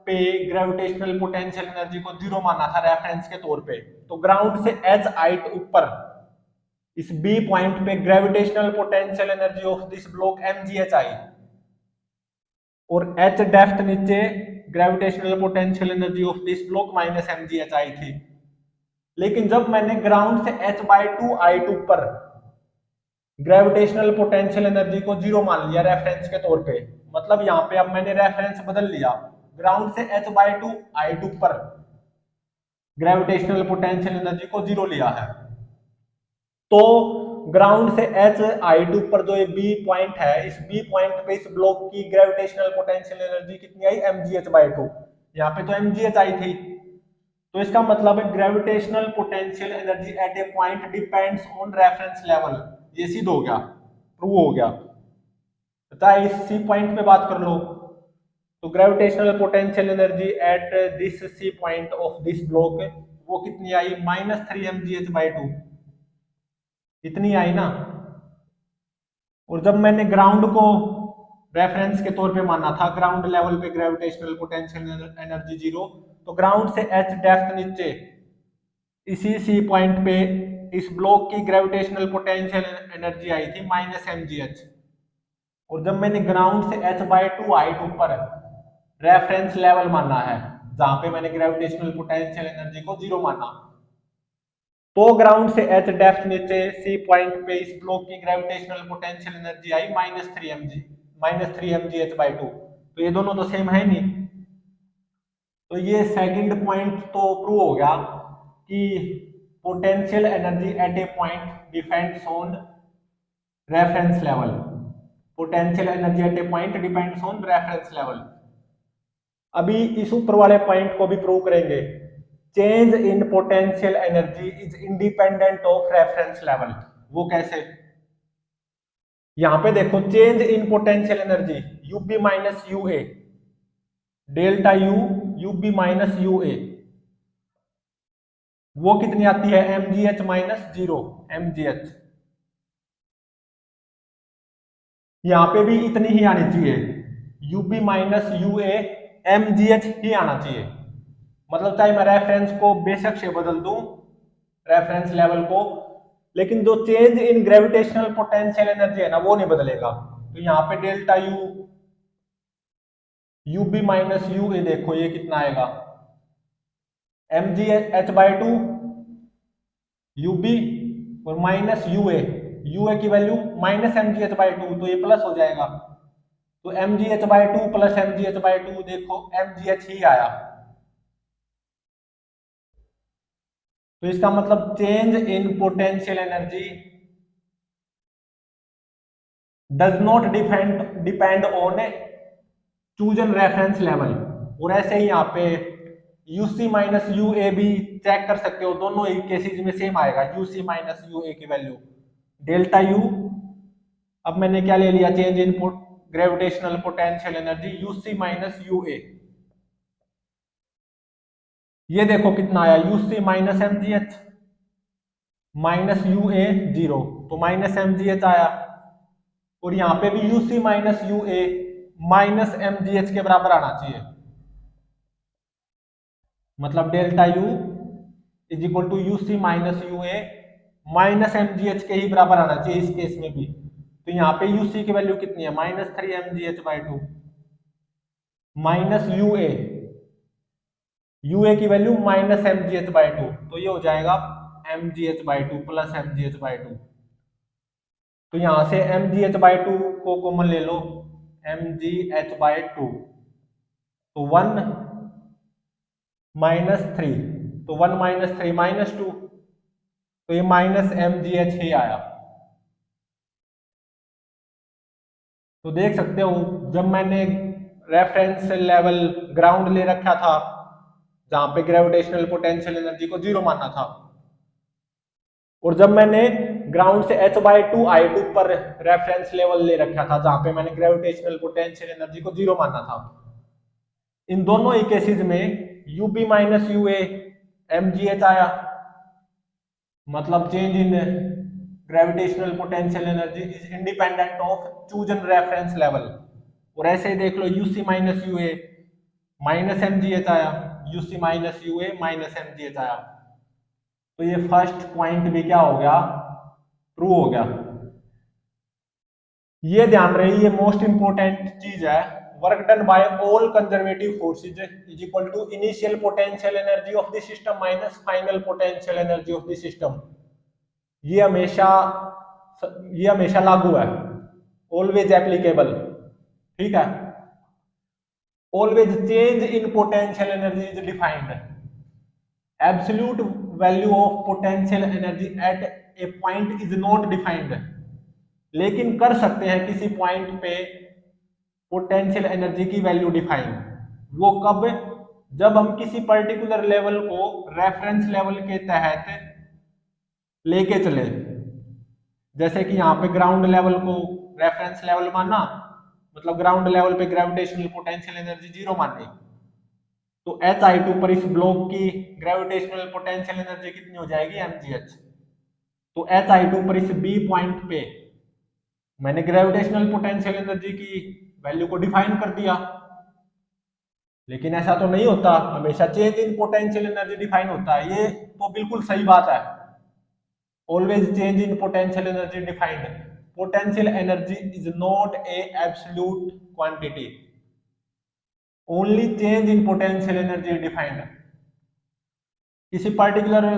S1: पे ग्रेविटेशनल पोटेंशियल एनर्जी को जीरो माना था रेफरेंस के तौर पे, तो ग्राउंड से एच हाइट ऊपर इस बी पॉइंट पे gravitational potential energy of this block mgh आई, और h डेप्थ नीचे gravitational potential energy of this block minus mgh आई थी। लेकिन जब मैंने ग्राउंड से h बाई टू हाइट ऊपर ग्रेविटेशनल पोटेंशियल एनर्जी को जीरो मान लिया रेफरेंस के तौर पे, मतलब यहाँ पे अब मैंने रेफरेंस बदल लिया, ग्राउंड से h बाई टू हाइट ऊपर ग्रेविटेशनल पोटेंशियल एनर्जी को जीरो लिया है। तो ग्राउंड से h हाइट ऊपर जो ये बी पॉइंट है, इस बी पॉइंट पे इस ब्लॉक की ग्रेविटेशनल पोटेंशियल एनर्जी कितनी आई, mgh बाई टू। यहाँ पे तो mgh आई थी, तो इसका मतलब है gravitational potential energy at A point depends on reference level. ये सिद्ध हो गया, प्रूव हो गया। पता है, इस सी पॉइंट पे बात कर लो, तो gravitational potential energy at this C point of this block वो कितनी आई, माइनस 3mgh बाई टू, इतनी आई ना। और जब मैंने ग्राउंड को रेफरेंस के तौर पे माना था, ग्राउंड लेवल पे ग्रेविटेशनल पोटेंशियल एनर्जी जीरो, तो ग्राउंड से h डेप्थ नीचे इसी सी पॉइंट पे इस ब्लॉक की ग्रेविटेशनल पोटेंशियल एनर्जी आई थी माइनस mgh। और जब मैंने ग्राउंड से h बाई टू हाइट ऊपर रेफरेंस लेवल माना है, जहां पे मैंने ग्रेविटेशनल पोटेंशियल एनर्जी को जीरो माना, तो ग्राउंड से h डेप्थ नीचे सी पॉइंट पे इस ब्लॉक की ग्रेविटेशनल पोटेंशियल एनर्जी आई minus three M G H by two. तो ये दोनों तो सेम है नहीं, तो ये सेकंड पॉइंट तो प्रूव हो गया कि potential energy at A point depends on reference level. Potential energy at A point depends on reference level. अभी इस ऊपर वाले पॉइंट को भी प्रूव करेंगे, change in potential energy is independent of reference level. वो कैसे, यहां पे देखो, change in potential energy UB minus U A, delta U UB minus U A, वो कितनी आती है, mgh माइनस जीरो mgh। यहां पे भी इतनी ही आनी चाहिए, U B minus U A mgh ही आना चाहिए। मतलब चाहे मैं रेफरेंस को बेशक से बदल दूं, रेफरेंस लेवल को, लेकिन जो change in gravitational potential energy है ना, वो नहीं बदलेगा। तो यहाँ पे delta U UB minus U A, देखो ये कितना आएगा, mgh बाई टू यूबी और माइनस यूए, यूए की value minus mgh by two, तो ये प्लस हो जाएगा। तो M ji H by two plus M G H by two, देखो एम जी एच ही आया। तो इसका मतलब change in potential energy does not depend on chosen reference level. और ऐसे ही यहाँ पे यूसी माइनस यू ए भी चेक कर सकते हो, दोनों ही केसेस में सेम आएगा यूसी माइनस यू ए की वैल्यू डेल्टा यू। अब मैंने क्या ले लिया, change in gravitational potential energy UC minus U A. ये देखो कितना आया, UC minus M G H minus U A zero, तो माइनस एम जी एच आया। और यहाँ पे भी UC minus U A minus M G H के बराबर आना चाहिए, मतलब delta U is equal to U C minus U A minus M G H के ही बराबर आना चाहिए इस केस में भी। तो यहाँ पे यू सी की वैल्यू कितनी है, minus three M G H by two minus U A की value minus M G H by two, तो ये हो जाएगा M ji H by two plus M G H by two. तो यहां से M ji H by two को common ले लो, M ji H by two, तो वन माइनस थ्री, तो one minus three minus two, तो ये माइनस एम जी एच ही आया। तो देख सकते हो जब मैंने रेफरेंस लेवल ग्राउंड ले रखा था जहां पे ग्रेविटेशनल पोटेंशियल एनर्जी को जीरो माना था, और जब मैंने ग्राउंड से h by two I to पर रेफरेंस लेवल ले रखा था जहां पे मैंने ग्रेविटेशनल पोटेंशियल एनर्जी को जीरो माना था, इन दोनों ही केसेस में U B minus U A m ji H आया, मतलब change in gravitational potential energy is independent of chosen reference level. और ऐसे ही देख लो U C minus U A minus M G H आया, U C minus U A minus M G H आया। तो ये फर्स्ट पॉइंट भी क्या हो गया, ट्रू हो गया। ये ध्यान रहे, ये मोस्ट इंपोर्टेंट चीज है, work done by all conservative forces is equal to initial potential energy of the system minus final potential energy of the system. ये हमेशा ये हमेशा लागू है, ऑलवेज एप्लीकेबल, ठीक है। Always change in potential energy is defined, absolute value of potential energy at A point is not defined, लेकिन कर सकते हैं किसी पॉइंट पे पोटेंशियल एनर्जी की वैल्यू डिफाइन। वो कब, जब हम किसी पर्टिकुलर लेवल को रेफरेंस लेवल के तहत लेके चले। जैसे कि यहाँ पे ग्राउंड लेवल को रेफरेंस लेवल माना, मतलब ग्राउंड लेवल पे ग्रेविटेशनल पोटेंशियल एनर्जी जीरो मानी, तो एच आई टू पर इस ब्लॉक की ग्रेविटेशनल पोटेंशियल एनर्जी कितनी हो जाएगी, एम जी एच। तो एच आई टू पर इस बी पॉइंट पे मैंने ग्रेविटेशनल पोटेंशियल एनर्जी की वैल्यू को डिफाइन कर दिया, लेकिन ऐसा तो नहीं होता, हमेशा change in potential energy define होता है। ये तो बिल्कुल सही बात है, always change in potential energy defined, potential energy is not a absolute quantity, only change in potential energy defined. किसी पर्टिकुलर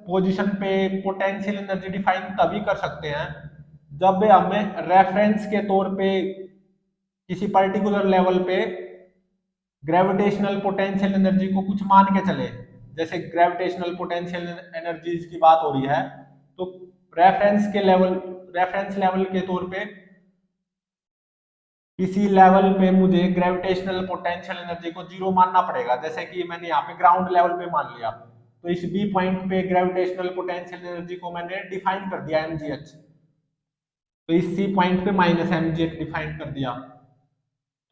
S1: पोजीशन पे पोटेंशियल एनर्जी डिफाइन तभी कर सकते हैं जब हमें रेफरेंस के तौर पे किसी पर्टिकुलर लेवल पे ग्रेविटेशनल पोटेंशियल एनर्जी को कुछ मान के चले। जैसे ग्रेविटेशनल पोटेंशियल एनर्जीज की बात हो रही है, तो रेफरेंस लेवल के तौर पे किसी लेवल पे मुझे ग्रेविटेशनल पोटेंशियल एनर्जी को जीरो मानना पड़ेगा। जैसे कि मैंने यहाँ पे ग्राउंड लेवल पे मान लिया, तो इस बी पॉइंट पे ग्रेविटेशनल पोटेंशियल एनर्जी को मैंने डिफाइन कर दिया एम जी एच, तो इस सी पॉइंट पे minus M G h define कर दिया।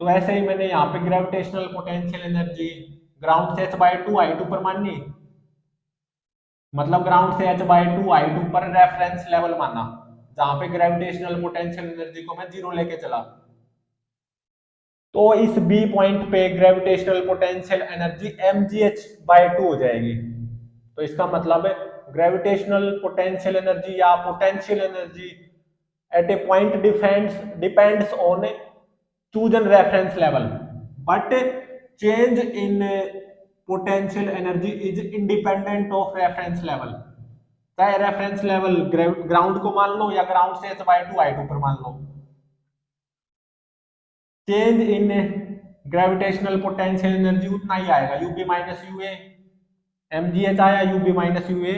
S1: तो ऐसे ही मैंने यहाँ पे ग्रेविटेशनल पोटेंशियल एनर्जी ग्राउंड से h by two I to पर मानी, मतलब ग्राउंड से h by two I to पर रेफरेंस लेवल माना जहां पे ग्रेविटेशनल पोटेंशियल एनर्जी को मैं जीरो लेके चला। तो इस बी पॉइंट पे gravitational potential energy m ji H by two हो जाएगी। तो इसका मतलब है ग्रेविटेशनल पोटेंशियल एनर्जी या potential energy at A point depends on chosen reference level, but change in potential energy is independent of reference level। चाहे reference level ground को मान लो या ग्राउंड से h by two I to पर मान लो। Change in gravitational potential energy उतना ही आएगा, यूबी माइनस यूए एम जी एच आया, यूबी माइनस यूए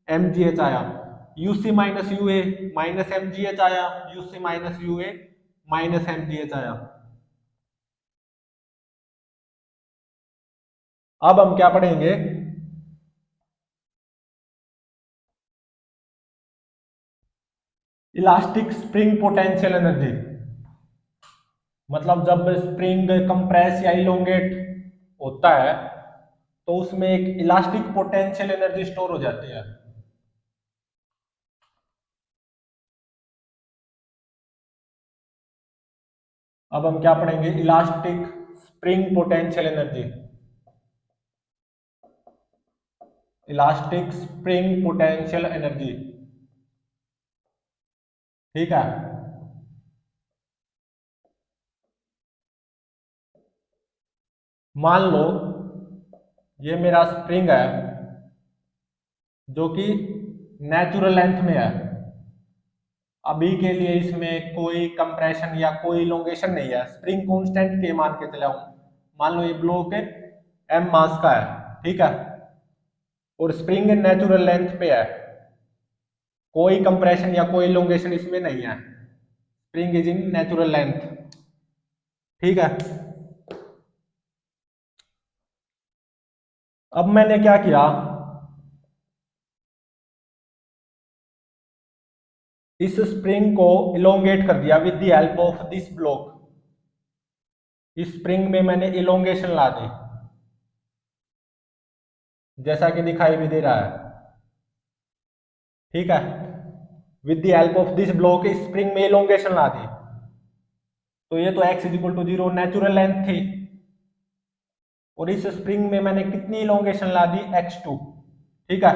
S1: एम जी एच आया, UC minus UA minus M G H आया, UC minus UA minus M G H आया। अब हम क्या पढ़ेंगे, इलास्टिक स्प्रिंग पोटेंशियल एनर्जी। मतलब जब स्प्रिंग कंप्रेस या इलोंगेट होता है तो उसमें एक इलास्टिक पोटेंशियल एनर्जी स्टोर हो जाती है। अब हम क्या पढ़ेंगे, elastic spring potential energy. Elastic spring potential energy, ठीक है। मान लो ये मेरा स्प्रिंग है जो कि नेचुरल लेंथ में है, अभी के लिए इसमें कोई कंप्रेशन या कोई इलोंगेशन नहीं है, स्प्रिंग कांस्टेंट के मान के चला हूं। मान लो ये ब्लॉक एम मास का है, ठीक है, और स्प्रिंग नेचुरल लेंथ पे है, कोई कंप्रेशन या कोई इलोंगेशन इसमें नहीं है, spring is in natural length, ठीक है। अब मैंने क्या किया, इस स्प्रिंग को इलोंगेट कर दिया with the help of this block. इस स्प्रिंग में मैंने इलोंगेशन ला दी, जैसा कि दिखाई भी दे रहा है, ठीक है। With the help of this block इस स्प्रिंग में इलोंगेशन ला दी, तो ये तो x is equal to 0 natural length थी, और इस स्प्रिंग में मैंने कितनी इलोंगेशन ला दी, x2, ठीक है।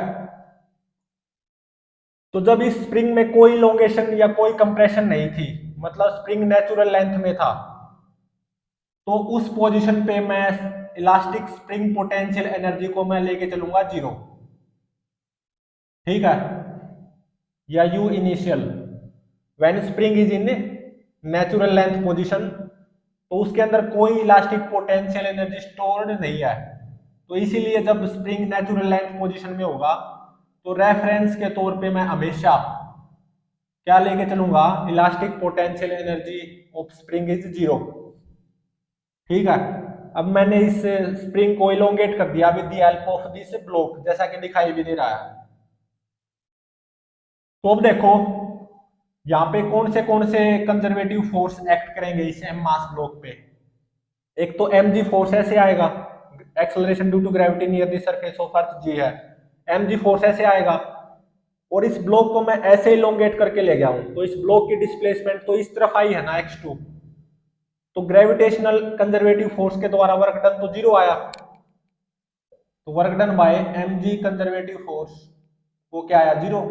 S1: तो जब इस स्प्रिंग में कोई इलोंगेशन या कोई कंप्रेशन नहीं थी, मतलब स्प्रिंग नेचुरल लेंथ में था, तो उस पोजीशन पे मैं इलास्टिक स्प्रिंग पोटेंशियल एनर्जी को मैं लेके चलूंगा 0, ठीक है, या u initial. When spring is in natural length position, तो उसके अंदर कोई इलास्टिक पोटेंशियल एनर्जी स्टोर्ड नहीं है, तो इसीलिए जब स्प्रिंग नेचुरल लेंथ पोजीशन में होगा तो रेफरेंस के तौर पे मैं हमेशा क्या लेके चलूंगा, elastic potential energy of spring is 0, ठीक है। अब मैंने इस स्प्रिंग को इलोंगेट कर दिया with the help of this block, जैसा कि दिखाई भी दे रहा है। तो अब देखो यहाँ पे कौन से कंजर्वेटिव फोर्स एक्ट करेंगे इस एम मास ब्लॉक पे। एक तो एम जी फोर्स ऐसे आएगा, acceleration due to gravity near the surface of earth G है, एम जी फोर्स ऐसे आएगा, और इस ब्लॉक को मैं ऐसे इलोंगेट करके ले गया हूं, तो इस ब्लॉक की डिस्प्लेसमेंट तो इस तरफ आई है ना x2, तो ग्रेविटेशनल कंजर्वेटिव फोर्स के द्वारा वर्क डन तो 0 आया, तो work done by M G conservative force वो क्या आया, 0,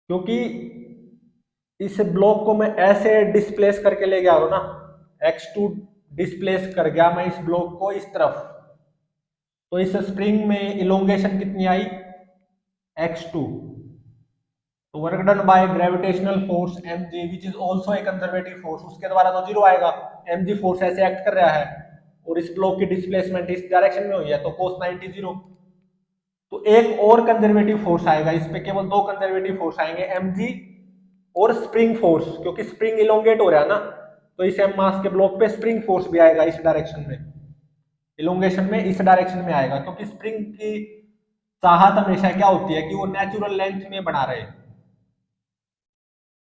S1: क्योंकि इस ब्लॉक को मैं ऐसे डिस्प्लेस करके ले गया हूं ना, x2 डिस्प्लेस कर गया मैं इस ब्लॉक को इस तरफ, तो इस स्प्रिंग में इलोंगेशन कितनी आई, x2, तो work done by gravitational force mg which is also a conservative force, उसके द्वारा तो 0 आएगा, mg फोर्स ऐसे एक्ट कर रहा है और इस ब्लॉक की डिस्प्लेसमेंट इस डायरेक्शन में हुई है, तो cos 90 0। तो एक और कंजर्वेटिव फोर्स आएगा, इस पे केवल दो कंजर्वेटिव फोर्स आएंगे, mg और स्प्रिंग फोर्स, क्योंकि स्प्रिंग इलोंगेट हो रहा है ना, तो इस एम मास के ब्लॉक पे स्प्रिंग फोर्स भी आएगा इस डायरेक्शन में, इलोंगेशन में इस डायरेक्शन में आएगा, क्योंकि स्प्रिंग की चाहत हमेशा क्या होती है कि वो नेचुरल लेंथ में बना रहे।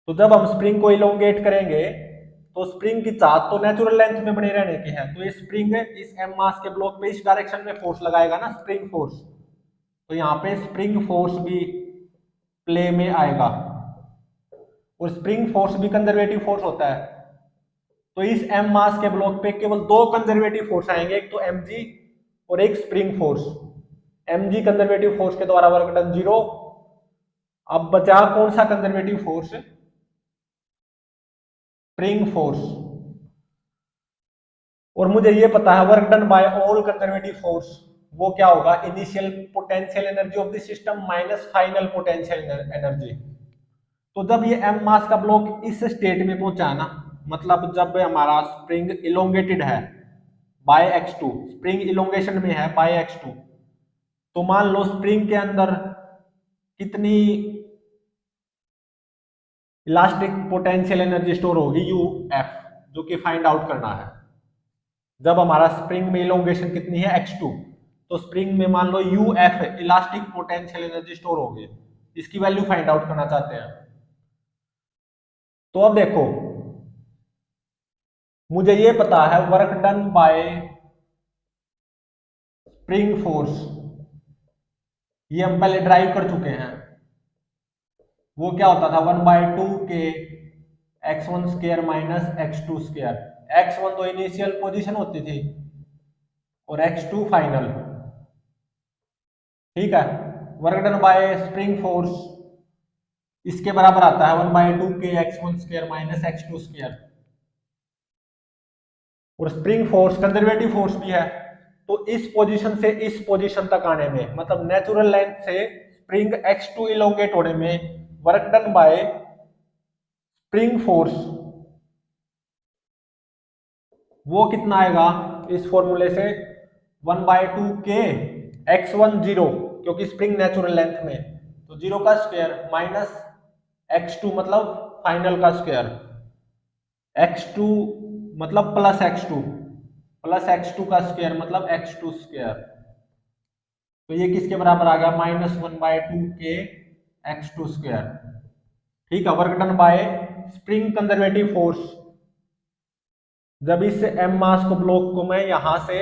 S1: तो जब हम स्प्रिंग को इलोंगेट करेंगे तो स्प्रिंग की चाहत तो नेचुरल लेंथ में बने रहने की है, तो ये स्प्रिंग इस एम मास के ब्लॉक पे इस डायरेक्शन में फोर्स लगाएगा ना, स्प्रिंग फोर्स, तो यहाँ पे स्प्रिंग फोर्स भी प्ले में आएगा, और स्प्रिंग फोर्स भी कंजर्वेटिव फोर्स होता है, तो इस एम मास के ब्लॉक पे केवल दो कंजर्वेटिव फोर्स आएंगे, एक तो एम जी और एक spring force. M G conservative force के द्वारा वर्क डन 0। अब बचा कौन सा कंजर्वेटिव फोर्स, स्प्रिंग फोर्स, और मुझे ये पता है work done by all conservative force वो क्या होगा, initial potential energy of the system minus final potential energy. तो जब ये m मास का ब्लॉक इस स्टेट में पहुंचा है ना, मतलब जब हमारा स्प्रिंग इलोंगेटेड है बाय x2, स्प्रिंग इलोंगेशन में है बाय x2, तो मान लो स्प्रिंग के अंदर कितनी इलास्टिक पोटेंशियल एनर्जी स्टोर होगी, यू एफ, जो कि फाइंड आउट करना है। जब हमारा स्प्रिंग में इलोंगेशन कितनी है x2, तो स्प्रिंग में मान लो U F elastic potential energy store होगी, इसकी वैल्यू फाइंड आउट करना चाहते हैं। तो अब देखो, मुझे ये पता है work done by spring force, ये हम पहले ड्राइव कर चुके हैं। वो क्या होता था, 1/2 के x1 square minus x2 square. x1 तो इनिशियल पोजीशन होती थी और x2 फाइनल। ठीक है, work done by spring force इसके बराबर आता है 1/2 के x1 square minus x2 square. और स्प्रिंग फोर्स कंजर्वेटिव फोर्स भी है, तो इस पोजीशन से इस पोजीशन तक आने में, मतलब नेचुरल लेंथ से स्प्रिंग x2 इलोंगेट होने में work done by spring force वो कितना आएगा, इस फॉर्मूले से 1/2 के x1 जीरो, क्योंकि स्प्रिंग नेचुरल लेंथ में, तो जीरो का स्क्वायर माइनस x2 मतलब फाइनल का स्क्वायर, x2 मतलब प्लस x2 का स्क्वायर मतलब x2 स्क्वायर। तो ये किसके बराबर आ गया, -1/2 के x2 स्क्वायर। ठीक है, work done by spring conservative force, जब इस m मास को ब्लॉक को मैं यहां से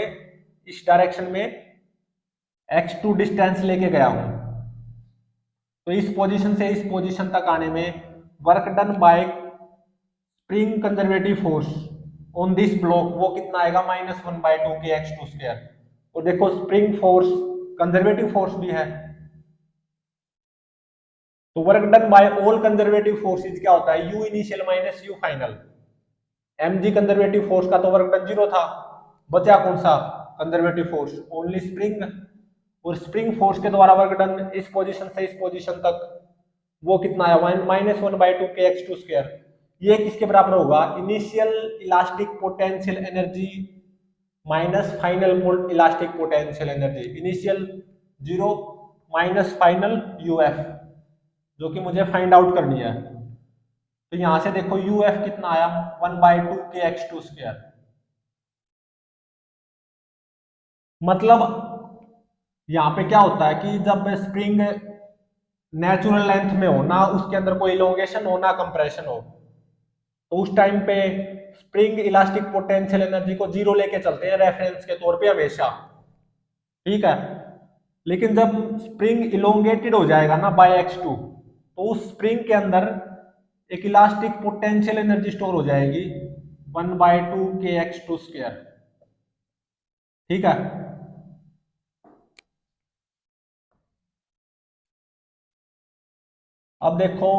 S1: इस डायरेक्शन में x2 डिस्टेंस लेके गया हूं, तो इस पोजीशन से इस पोजीशन तक आने में work done by spring conservative force on this block वो कितना आएगा, -1/2 के x2 स्क्वायर। और देखो स्प्रिंग फोर्स कंजर्वेटिव फोर्स भी है, तो work done by all conservative forces क्या होता है, you initial minus U final. mg conservative force का तो वर्क डन जीरो था, बचा कौन सा कंजर्वेटिव फोर्स, ओनली स्प्रिंग। और स्प्रिंग फोर्स के द्वारा वर्क डन इस पोजीशन से इस पोजीशन तक वो कितना आया, -1/2 के x2 स्क्वायर। ये किसके बराबर होगा, initial elastic potential energy minus final elastic potential energy, initial zero minus final UF, जो कि मुझे फाइंड आउट करनी है। तो यहां से देखो यूएफ कितना आया, 1/2 के x2 स्क्वायर। मतलब यहाँ पे क्या होता है कि जब स्प्रिंग नेचुरल लेंथ में हो ना, उसके अंदर कोई इलोंगेशन हो ना कंप्रेशन हो, तो उस टाइम पे स्प्रिंग इलास्टिक पोटेंशियल एनर्जी को जीरो लेके चलते हैं रेफरेंस के तौर पे हमेशा। ठीक है, लेकिन जब स्प्रिंग इलोंगेटेड हो जाएगा ना बाय x2, तो उस स्प्रिंग के अंदर एक इलास्टिक पोटेंशियल एनर्जी स्टोर हो जाएगी 1/2 के x2 स्क्वायर। ठीक है, अब देखो,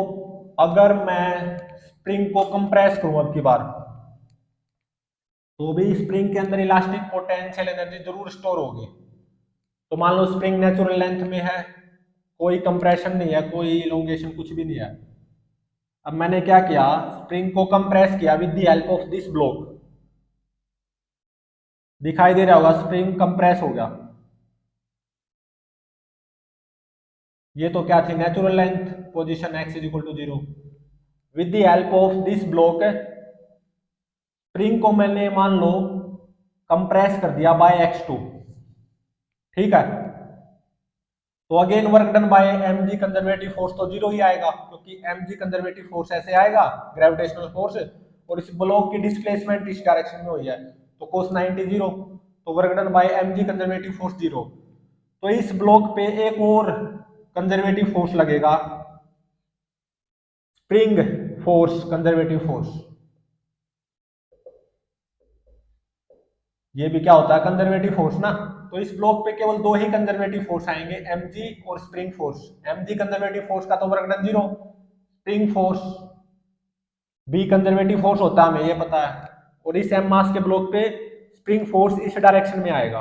S1: अगर मैं स्प्रिंग को कंप्रेस करूं अब की बार, तो भी स्प्रिंग के अंदर इलास्टिक पोटेंशियल एनर्जी जरूर स्टोर होगी। तो मान लो स्प्रिंग नेचुरल लेंथ में है, कोई कंप्रेशन नहीं है, कोई इलोंगेशन कुछ भी नहीं है। अब मैंने क्या किया, स्प्रिंग को कंप्रेस किया with the help of this block. दिखाई दे रहा होगा स्प्रिंग कंप्रेस हो गया। ये तो क्या थी, natural length, position x is equal to 0। With the help of this block spring को मैंने मान लो कंप्रेस कर दिया बाय x2। ठीक है, तो again work done by mg conservative force तो जीरो ही आएगा, क्योंकि mg कंजर्वेटिव फोर्स ऐसे आएगा ग्रेविटेशनल फोर्स, और इस ब्लॉक की डिस्प्लेसमेंट इस डायरेक्शन में हुई है, तो cos 90 जीरो, तो work done by mg conservative force zero. तो इस ब्लॉक पे एक और कंजर्वेटिव फोर्स लगेगा, स्प्रिंग फोर्स कंजर्वेटिव फोर्स। ये भी क्या होता है, कंजर्वेटिव फोर्स ना। तो इस ब्लॉक पे केवल दो ही कंजर्वेटिव फोर्स आएंगे, mg और spring force. mg conservative force का तो work done zero, spring force भी कंजर्वेटिव फोर्स होता है, हमें ये पता है। और इस m मास के ब्लॉक पे स्प्रिंग फोर्स इस डायरेक्शन में आएगा,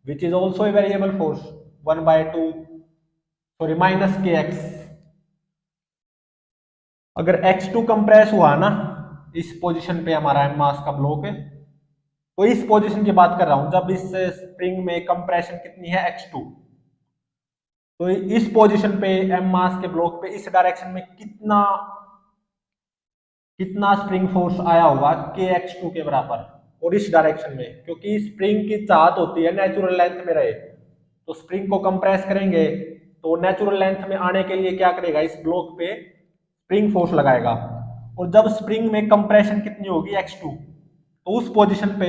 S1: which is also a variable force 1/2 sorry -kx। अगर x2 कंप्रेस हुआ ना, इस पोजीशन पे हमारा एम मास का ब्लॉक है, तो इस पोजीशन की बात कर रहा हूं जब इस स्प्रिंग में कंप्रेशन कितनी है x2, तो इस पोजीशन पे एम मास के ब्लॉक पे इस डायरेक्शन में कितना कितना स्प्रिंग फोर्स आया होगा के x2 के बराबर। और इस डायरेक्शन में क्योंकि स्प्रिंग की चाहत होती है नेचुरल लेंथ में रहे, तो स्प्रिंग को कंप्रेस करेंगे तो नेचुरल लेंथ में आने के लिए क्या करेगा, इस ब्लॉक पे स्प्रिंग फोर्स लगाएगा। और जब स्प्रिंग में कंप्रेशन कितनी होगी x2, तो उस पोजीशन पे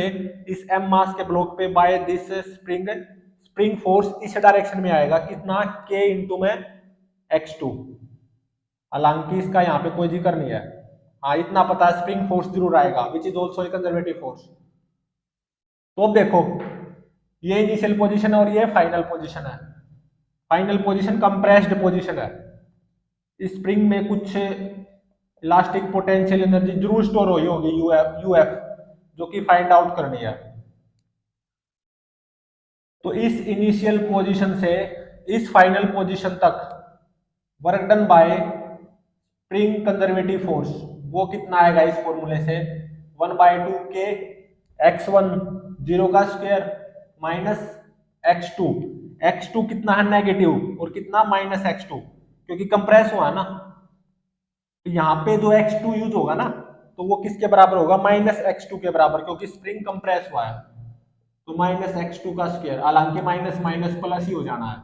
S1: इस m मास के ब्लॉक पे by this spring spring force इस डायरेक्शन में आएगा कितना, k इंटू में x2। हालांकि इसका यहाँ पे कोई जिक्र नहीं है, हाँ इतना पता है स्प्रिंग फोर्स जरूर आएगा which is also conservative force. तो अब देखो ये इनिशियल पोजीशन है और ये फाइनल पोजीशन है। फाइनल पोजीशन कंप्रेस्ड पोजीशन है, स्प्रिंग में कुछ इलास्टिक पोटेंशियल एनर्जी जरूर स्टोर हुई होगी यूएफ जो कि फाइंड आउट करनी है। तो इस इनिशियल पोजीशन से इस फाइनल पोजीशन तक work done by spring conservative force वो कितना आएगा इस फॉर्मूले से, 1/2 के x1 जीरो का स्क्वायर माइनस x2। x2 कितना है नेगेटिव और कितना माइनस x2, क्योंकि कंप्रेस हुआ ना, तो यहाँ पे जो x2 यूज होगा ना तो वो किसके बराबर होगा, माइनस x2 के बराबर, क्योंकि स्प्रिंग कंप्रेस हुआ है। तो माइनस x2 का स्क्वायर, हालांकि माइनस माइनस प्लस ही हो जाना है।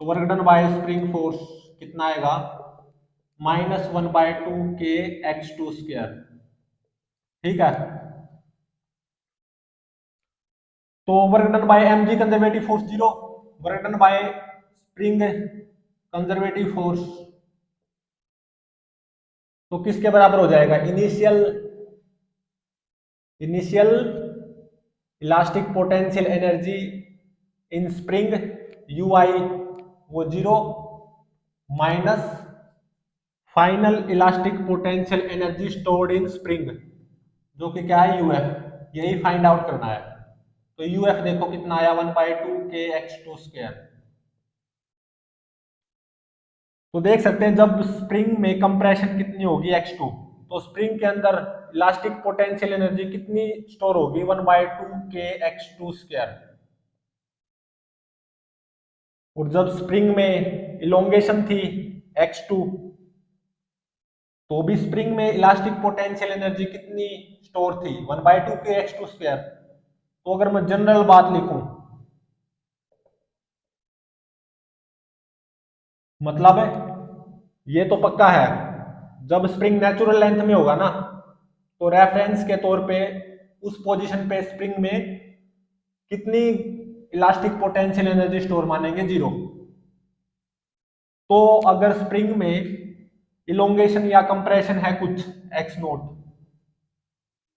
S1: तो work done by spring force कितना आएगा, -1/2 के x2 स्क्वायर। ठीक है, तो work done by mg conservative force 0, work done by spring conservative force तो किसके बराबर हो जाएगा, initial initial elastic potential energy in spring ui वो 0 minus final elastic potential energy stored इन स्प्रिंग जो कि क्या है यूएफ, यही फाइंड आउट करना है। तो यूएफ देखो कितना आया, 1/2 के x2 स्क्वायर। तो देख सकते हैं जब स्प्रिंग में कंप्रेशन कितनी होगी x2, तो स्प्रिंग के अंदर इलास्टिक पोटेंशियल एनर्जी कितनी स्टोर होगी, 1/2 के x2 स्क्वायर। और जब स्प्रिंग में इलोंगेशन थी x2, तो भी स्प्रिंग में इलास्टिक पोटेंशियल एनर्जी कितनी स्टोर थी, 1/2 के x2 स्क्वायर। तो अगर मैं जनरल बात लिखूं, मतलब है ये तो पक्का है, जब स्प्रिंग नेचुरल लेंथ में होगा ना तो रेफरेंस के तौर पे उस पोजीशन पे स्प्रिंग में कितनी इलास्टिक पोटेंशियल एनर्जी स्टोर मानेंगे, 0। तो अगर स्प्रिंग में इलोंगेशन या कंप्रेशन है कुछ एक्स नोट,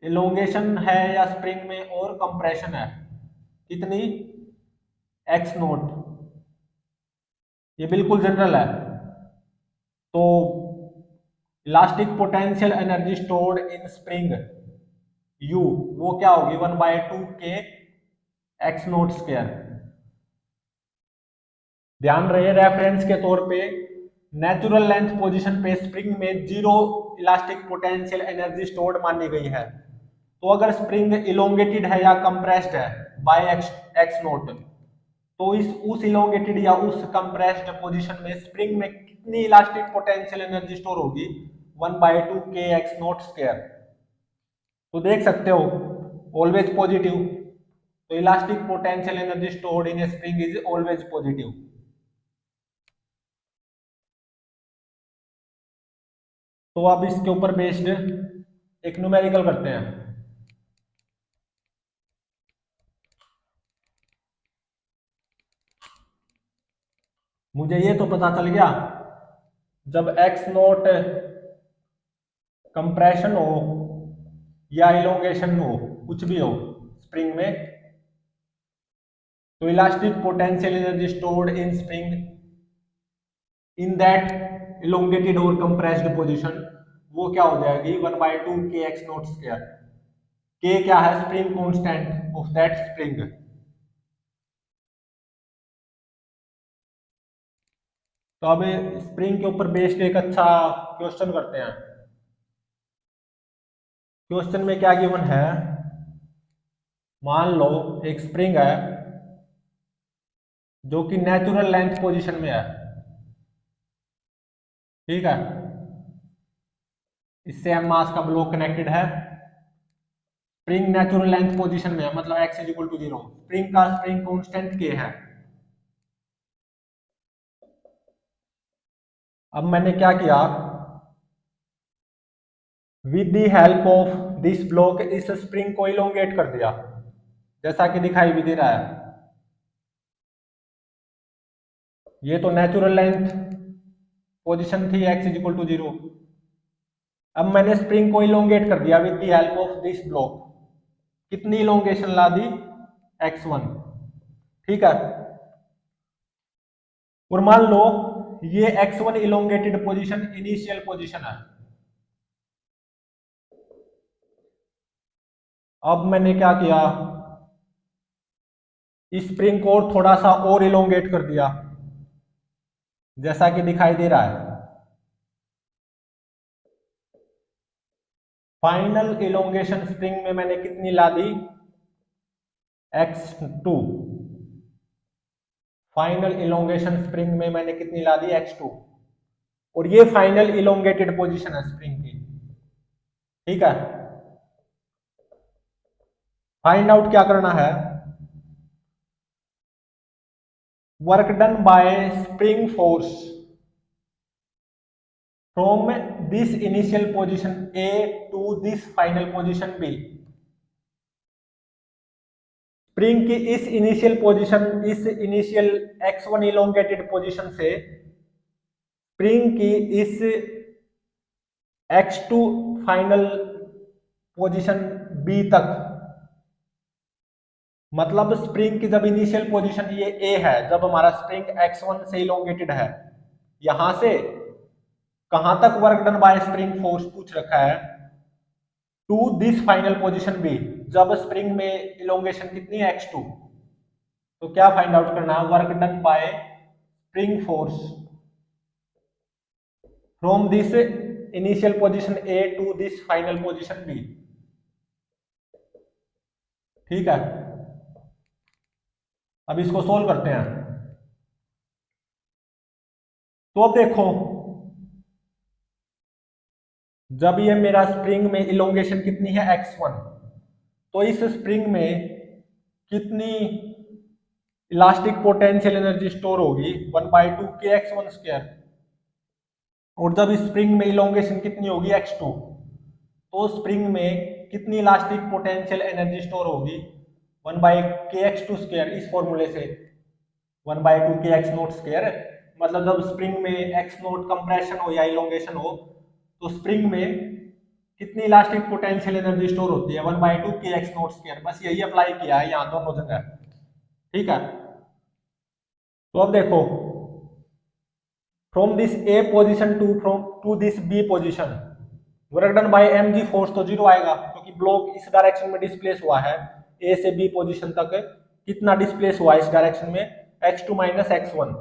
S1: इलोंगेशन है या स्प्रिंग में और कंप्रेशन है कितनी, एक्स नोट, ये बिल्कुल जनरल है। तो elastic potential energy stored in spring you वो क्या होगी, 1/2 के एक्स नोट स्क्वायर। ध्यान रहे रेफरेंस के तौर पे नेचुरल लेंथ पोजीशन पे स्प्रिंग में 0 इलास्टिक पोटेंशियल एनर्जी स्टोर्ड मानी गई है। तो अगर स्प्रिंग इलोंगेटेड है या कंप्रेस्ड है बाय एक्स नोट, तो इस उस इलोंगेटेड या उस कंप्रेस्ड पोजीशन में स्प्रिंग में कितनी इलास्टिक पोटेंशियल एनर्जी स्टोर होगी, 1/2 के एक्स नोट स्क्वायर। तो देख सकते हो ऑलवेज पॉजिटिव, तो elastic potential energy stored in A spring is always positive. तो अब इसके ऊपर बेस्ड एक न्यूमेरिकल करते हैं। मुझे ये तो पता चल गया जब एक्स नोट कंप्रेशन हो या इलोंगेशन हो कुछ भी हो स्प्रिंग में, तो elastic potential energy stored in spring in that elongated और कंप्रेस्ड पोजीशन वो क्या हो जाएगी, 1/2 के एक्स नोट स्क्वायर। के क्या है, spring constant of that spring. तो अब स्प्रिंग के ऊपर बेस्ड एक अच्छा क्वेश्चन करते हैं। क्वेश्चन में क्या गिवन है, मान लो एक स्प्रिंग है जो कि नेचुरल लेंथ पोजीशन में है, ठीक है। इससे एम मास का ब्लॉक कनेक्टेड है। स्प्रिंग नेचुरल लेंथ पोजीशन में है, मतलब x is equal to 0। Spring constant के है। अब मैंने क्या किया, with the help of this block इस स्प्रिंग को इलोंगेट कर दिया, जैसा कि दिखाई भी दे रहा है। ये तो नेचुरल लेंथ पोजीशन थी x इज इक्वल टू 0। अब मैंने स्प्रिंग को इलोंगेट कर दिया with the help of this block. कितनी इलोंगेशन ला दी, x1, ठीक है। और मान लो ये x1 elongated position initial position है। अब मैंने क्या किया, इस स्प्रिंग को थोड़ा सा और इलोंगेट कर दिया, जैसा कि दिखाई दे रहा है। फाइनल इलोंगेशन स्प्रिंग में मैंने कितनी ला दी, x2। फाइनल इलोंगेशन स्प्रिंग में मैंने कितनी ला दी, x2। और ये फाइनल इलोंगेटेड पोजीशन है स्प्रिंग की, ठीक है। फाइंड आउट क्या करना है, work done by spring force from this initial position A to this final position B। Spring की इस इनिशियल x1 इलोंगेटेड पोजीशन से स्प्रिंग की इस x2 फाइनल पोजीशन B तक, मतलब स्प्रिंग की जब इनिशियल पोजीशन ये A है, जब हमारा स्प्रिंग x1 से इलोंगेटेड है, यहां से कहां तक work done by spring force पूछ रखा है, to this final position B, जब स्प्रिंग में इलोंगेशन कितनी है, x2। तो क्या फाइंड आउट करना है, work done by spring force from this initial position A to this final position B, ठीक है। अब इसको सोल्व करते हैं। तो अब देखो, जब ये मेरा स्प्रिंग में इलोंगेशन कितनी है, x1, तो इस स्प्रिंग में कितनी इलास्टिक पोटेंशियल एनर्जी स्टोर होगी, 1/2 kx1 स्क्वायर। और जब स्प्रिंग में इलोंगेशन कितनी होगी, x2, तो स्प्रिंग में कितनी इलास्टिक पोटेंशियल एनर्जी स्टोर होगी, 1/kx2 स्क्वायर। इस फॉर्मूले से 1/2 kx0 स्क्वायर। मतलब जब स्प्रिंग में x0 कंप्रेशन हो या इलोंगेशन हो, तो स्प्रिंग में कितनी इलास्टिक पोटेंशियल एनर्जी स्टोर होती है, 1/2 kx0 स्क्वायर। बस यही अप्लाई किया है यहाँ दोनों जगह, ठीक है। तो अब देखो, from this A position to this B position, work done by mg force तो 0 आएगा, क्योंकि ब्लॉक इस डायरेक्शन में डिस्प्लेस हुआ है। A से B पोजीशन तक कितना डिस्प्लेस हुआ है इस डायरेक्शन में, x2 minus x1।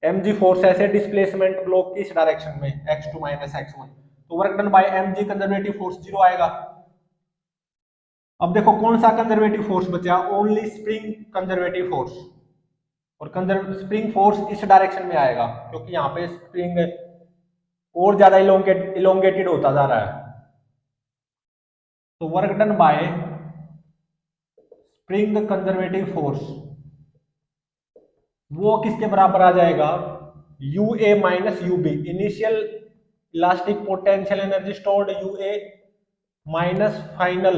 S1: mg force ऐसे डिस्प्लेसमेंट ब्लॉक की इस डायरेक्शन में, x2 माइनस x1। तो work done by mg conservative force 0 आएगा। अब देखो कौन सा कंजर्वेटिव फोर्स बचा, ओनली स्प्रिंग कंजर्वेटिव फोर्स। और स्प्रिंग फोर्स इस डायरेक्शन में आएगा, क्योंकि यहाँ पे स्प्रिंग और ज्यादा इलोंगेटेड होता जा रहा है। तो work done by spring conservative force वो किसके बराबर आ जाएगा, U A minus U B. Initial elastic potential energy stored U A minus final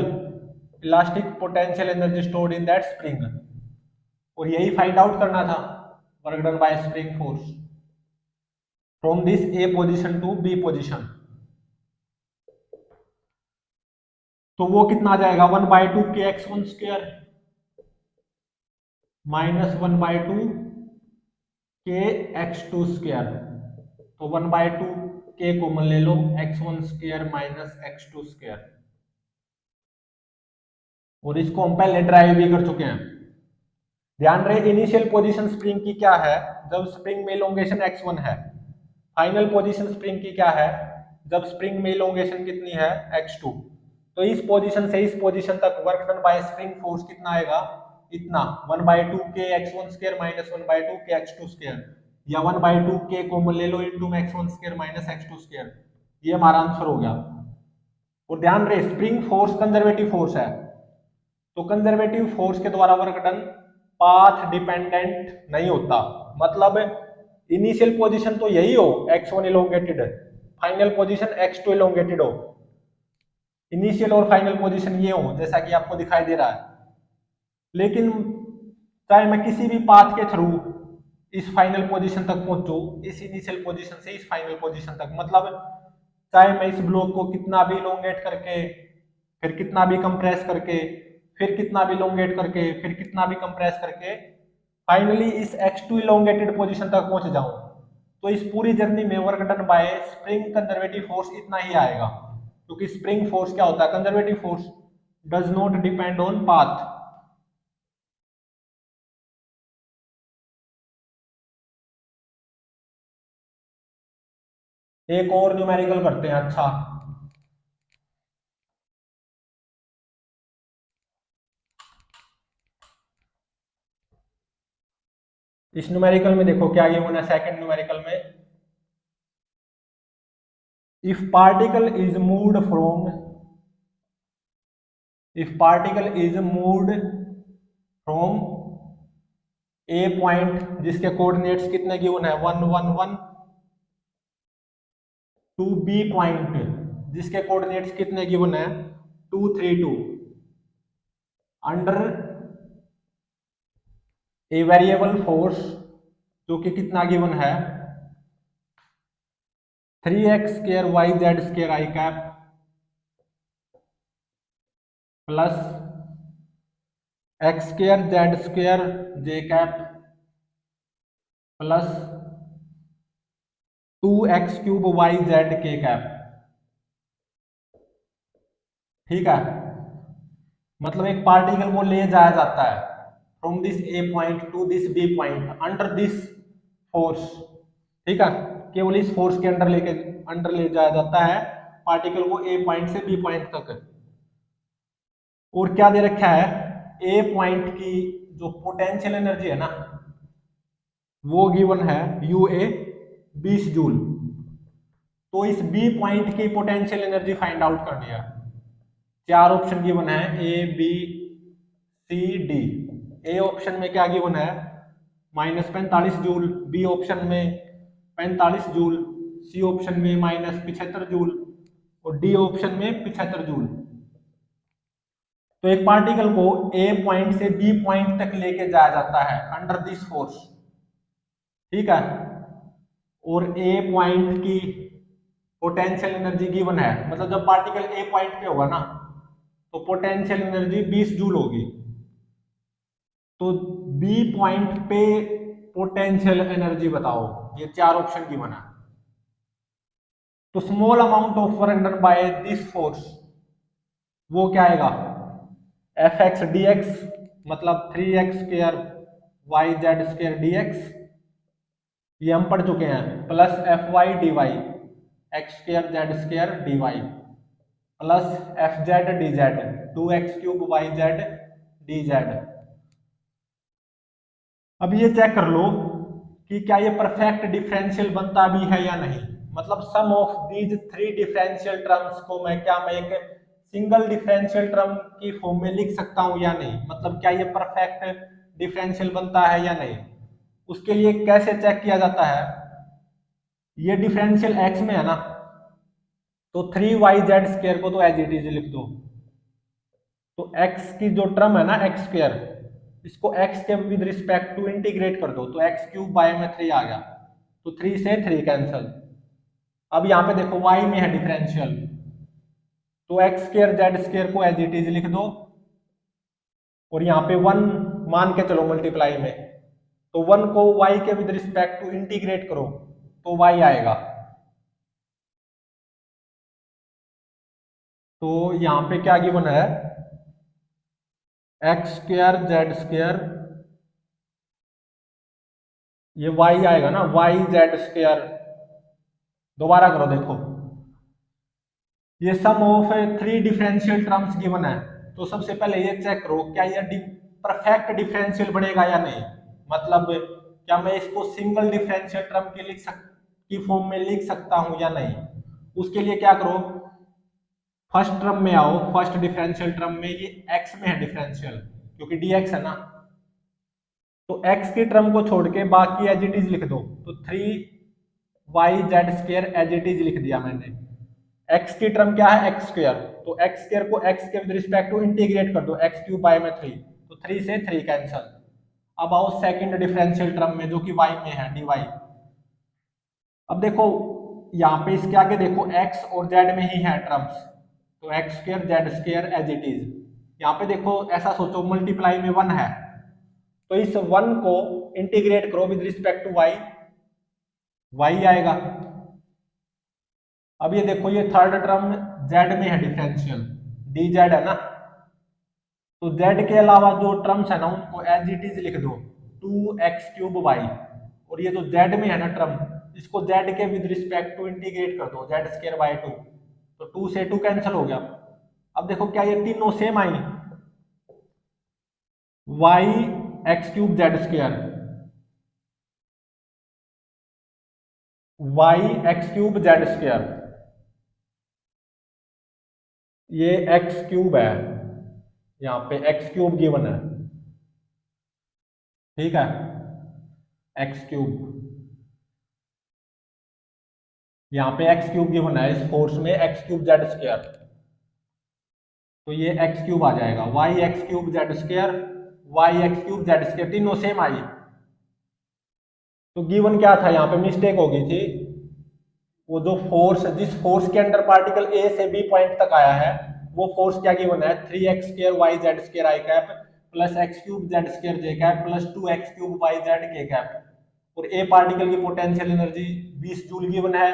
S1: elastic potential energy stored in that spring. और यही फाइंड आउट करना था, work done by spring force from this A position to B position. तो वो कितना आ जाएगा, 1/2 kx1 square minus 1/2 kx2 square. तो 1/2 k common ले लो, x1 square minus x2 square. और इसको हम पहले ड्राइव भी कर चुके हैं। ध्यान रहे इनिशियल पोजीशन स्प्रिंग की क्या है, जब स्प्रिंग में इलोंगेशन x1 है। फाइनल पोजीशन स्प्रिंग की क्या है, जब स्प्रिंग में इलोंगेशन कितनी है x2। तो इस पोजीशन से इस पोजीशन तक work done by spring force कितना आएगा, इतना 1/2 के x1 स्क्वायर माइनस 1/2 के x2 स्क्वायर, या 1/2 के कॉमन ले लो into x1 square minus x2 square. ये हमारा आंसर हो गया। और ध्यान रहे स्प्रिंग फोर्स कंजर्वेटिव फोर्स है, तो कंजर्वेटिव फोर्स के द्वारा वर्क डन पाथ डिपेंडेंट नहीं होता। मतलब इनिशियल पोजीशन तो यही हो x1 elongated, final position x2 elongated हो, इनिशियल और फाइनल पोजीशन ये हो जैसा कि आपको दिखाई दे रहा है। लेकिन चाहे मैं किसी भी पाथ के थ्रू इस फाइनल पोजीशन तक पहुंचू, इस इनिशियल पोजीशन से इस फाइनल पोजीशन तक, मतलब चाहे मैं इस ब्लॉक को कितना भी इलोंगेट करके, फिर कितना भी कंप्रेस करके, फिर कितना भी इलोंगेट करके, फिर कितना भी कंप्रेस करके, फाइनली इस x2 इलोंगेटेड पोजीशन तक पहुंच जाऊं, तो इस पूरी जर्नी में work done by spring conservative force इतना ही आएगा। क्योंकि स्प्रिंग फोर्स क्या होता है, conservative force does not depend on path. एक और न्यूमेरिकल करते हैं। अच्छा, इस न्यूमेरिकल में देखो क्या ये होना है, सेकंड न्यूमेरिकल में, if particle is moved from, if particle is moved from A point जिसके कोऑर्डिनेट्स कितने गिवन है 1 1 1, टू बी पॉइंट जिसके कोऑर्डिनेट्स कितने गिवन है 2 3 2, अंडर ए वेरिएबल फोर्स जो कि कितना गिवन है 3x² YZ² I cap plus x² Z² J cap plus 2x³ YZ K cap. ठीक है, मतलब एक पार्टिकल को ले जाया जाता है from this A point to this B point under this force. ठीक है, केवल इस फोर्स के अंडर ले जाया जाता है पार्टिकल को ए पॉइंट से बी पॉइंट तक। और क्या दे रखा है, ए पॉइंट की जो पोटेंशियल एनर्जी है ना वो गिवन है यू ए 20 जूल। तो इस बी पॉइंट की पोटेंशियल एनर्जी फाइंड आउट करनी है। चार ऑप्शन गिवन है A B C D. A option में क्या गिवन है -45 जूल, बी ऑप्शन में 45 जूल, सी ऑप्शन में -75 जूल और डी ऑप्शन में 75 जूल। तो एक पार्टिकल को ए पॉइंट से बी पॉइंट तक लेके जाया जाता है अंडर दिस फोर्स। ठीक है, और ए पॉइंट की पोटेंशियल एनर्जी गिवन है, मतलब जब पार्टिकल ए पॉइंट पे होगा ना तो पोटेंशियल एनर्जी 20 जूल होगी। तो बी पॉइंट पे पोटेंशियल एनर्जी बताओ, ये चार ऑप्शन गिवन है। तो small amount of work done by this force वो क्या आएगा एफ एक्स डी एक्स, मतलब 3x² YZ² dx, ये हम पढ़ चुके हैं, plus FY/dy x²Z² dy plus FZ/dz 2x³ YZ/dz। अब ये चेक कर लो कि क्या ये परफेक्ट डिफरेंशियल बनता भी है या नहीं। मतलब sum of these three differential terms को मैं एक सिंगल डिफरेंशियल टर्म की फॉर्म में लिख सकता हूं या नहीं, मतलब क्या ये परफेक्ट डिफरेंशियल बनता है या नहीं। उसके लिए कैसे चेक किया जाता है, ये डिफरेंशियल एक्स में है ना तो 3YZ² को तो एज इट इज लिख दो। तो x की जो टर्म है ना x², इसको x के विद रिस्पेक्ट टू इंटीग्रेट कर दो तो x³ बाय में 3 आ गया, तो 3 से 3 कैंसल। अब यहाँ पे देखो y में है डिफरेंशियल, तो x²Z² को एज इट इज लिख दो और यहाँ पे 1 मान के चलो मल्टीप्लाई में, तो 1 को y के विद रिस्पेक्ट टू इंटीग्रेट करो तो y आएगा। तो यहाँ पे क्या गिवन है x² Z² ये वाई आएगा ना, वाई जेड स्क्वायर। दोबारा करो देखो, ये sum of three differential terms given है। तो सबसे पहले ये चेक करो क्या ये परफेक्ट डिफरेंशियल बनेगा या नहीं। मतलब क्या मैं इसको सिंगल डिफरेंशियल टर्म के की फॉर्म में लिख सकता हूं या नहीं। उसके लिए क्या करो, फर्स्ट टर्म में आओ, फर्स्ट डिफरेंशियल टर्म में ये x में है डिफरेंशियल, क्योंकि dx है ना। तो x की टर्म को छोड़ के बाकी एज इट इज लिख दो। तो 3y z² as it is लिख दिया मैंने। x की टर्म क्या है, x स्क्वायर। तो x स्क्वायर को x के विद रिस्पेक्ट टू इंटीग्रेट कर दो, x³ बाय में 3, तो 3 से 3 कैंसल। अब आओ सेकंड डिफरेंशियल टर्म में जो कि y में है, dy। अब देखो यहाँ पे इसके आगे देखो x और z में ही है टर्म्स, तो x² z² as it is. यहाँ पे देखो ऐसा सोचो मल्टीप्लाई में 1 है, तो इस 1 को इंटीग्रेट करो with respect to y, y आएगा। अब ये देखो ये थर्ड टर्म z में है डिफरेंशियल, dz है ना। तो z के अलावा जो टर्म्स है ना उनको एज इट इज लिख दो, 2x³ y। और ये जो z में है ना टर्म, इसको z के विद रिस्पेक्ट टू इंटीग्रेट कर दो, z²/2। तो 2 से 2 कैंसिल हो गया। अब देखो क्या ये तीनों सेम आई, y x³ ये x³ है, यहाँ पे x³ गिवन है, ठीक है, x³। यहाँ पे x³ गिवन है, इस फोर्स में x³ z²। तो ये x³ आ जाएगा, y x³ z², y x³ z², तीनों सेम आई। तो गिवन क्या था, यहाँ पे मिस्टेक हो गई थी। वो जो फोर्स, जिस फोर्स के अंडर पार्टिकल ए से बी पॉइंट तक आया है, वो फोर्स क्या गिवन है, 3x² yz² i cap plus x³ z² j cap plus 2x³ yz k cap. और ए पार्टिकल की पोटेंशियल एनर्जी 20 जूल गिवन है,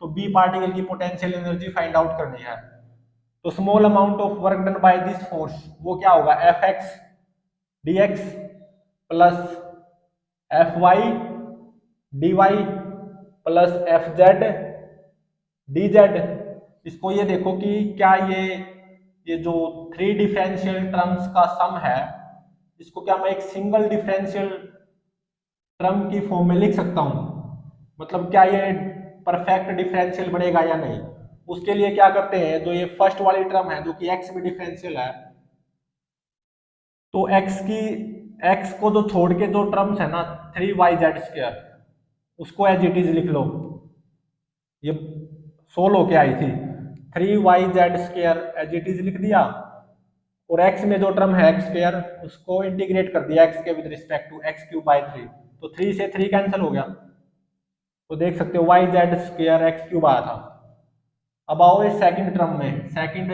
S1: तो बी पार्टिकल की पोटेंशियल एनर्जी फाइंड आउट करनी है। तो small amount of work done by this force वो क्या होगा, Fx dx plus Fy dy plus Fz dz। इसको ये देखो कि क्या ये जो थ्री डिफरेंशियल टर्म्स का सम है, इसको क्या मैं एक सिंगल डिफरेंशियल टर्म की फॉर्म में लिख सकता हूं। मतलब क्या ये परफेक्ट डिफरेंशियल बनेगा या नहीं। उसके लिए क्या करते हैं, जो ये फर्स्ट वाली टर्म है जो कि x में डिफरेंशियल है, तो x को जो छोड़ के जो टर्म्स है ना 3yz², उसको एज इट इज लिख लो। ये सोल्व होके आई थी, 3yz² एज इट इज लिख दिया, और x में जो टर्म है x² उसको इंटीग्रेट कर दिया x के विद रिस्पेक्ट टू x³/3। तो 3 से 3 कैंसिल हो गया। तो देख सकते हो yz² x³ आया था। अब आओ इस सेकंड टर्म में, सेकंड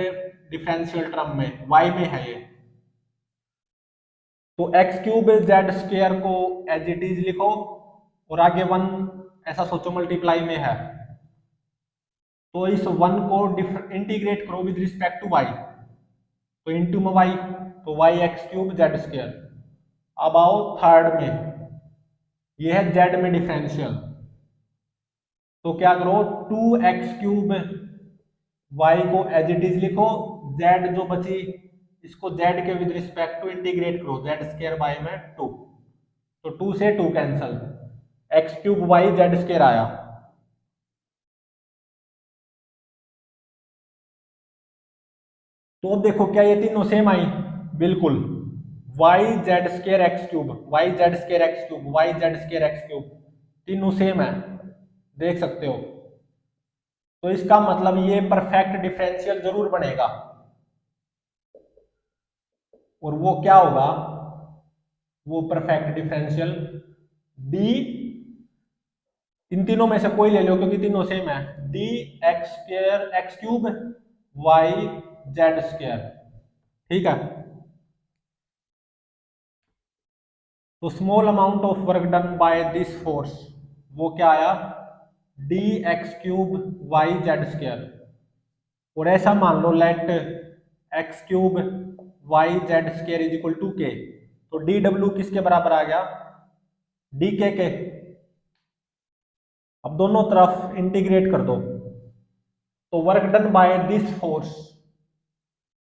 S1: डिफरेंशियल टर्म में y में है ये, तो x³ को एज इट इज लिखो, और आगे 1 ऐसा सोचो मल्टीप्लाई में है, तो इस 1 को इंटीग्रेट करो विद रिस्पेक्ट टू y, तो इंटू में y, तो y x³ z²। अब आओ थर्ड में, ये है z में डिफरेंशियल, तो क्या करो 2x³ y को एज इट इज लिखो, z जो बची इसको z के विद रिस्पेक्ट टू इंटीग्रेट करो, z²/2। तो 2 से 2 कैंसल, x³ y z² आया। तो अब देखो क्या ये तीनों सेम आई, बिल्कुल, yz² yz² तीनों सेम है, देख सकते हो। तो इसका मतलब ये परफेक्ट डिफरेंशियल जरूर बनेगा। और वो क्या होगा, वो परफेक्ट डिफरेंशियल d, इन तीनों में से कोई ले लो क्योंकि तीनों सेम है, dx² yz², ठीक है। तो small amount of work done by this force वो क्या आया, dx³ yz²। और ऐसा मान लो let x³ yz² is equal to k, तो dw किसके बराबर आ गया, dk के। अब दोनों तरफ इंटीग्रेट कर दो, तो work done by this force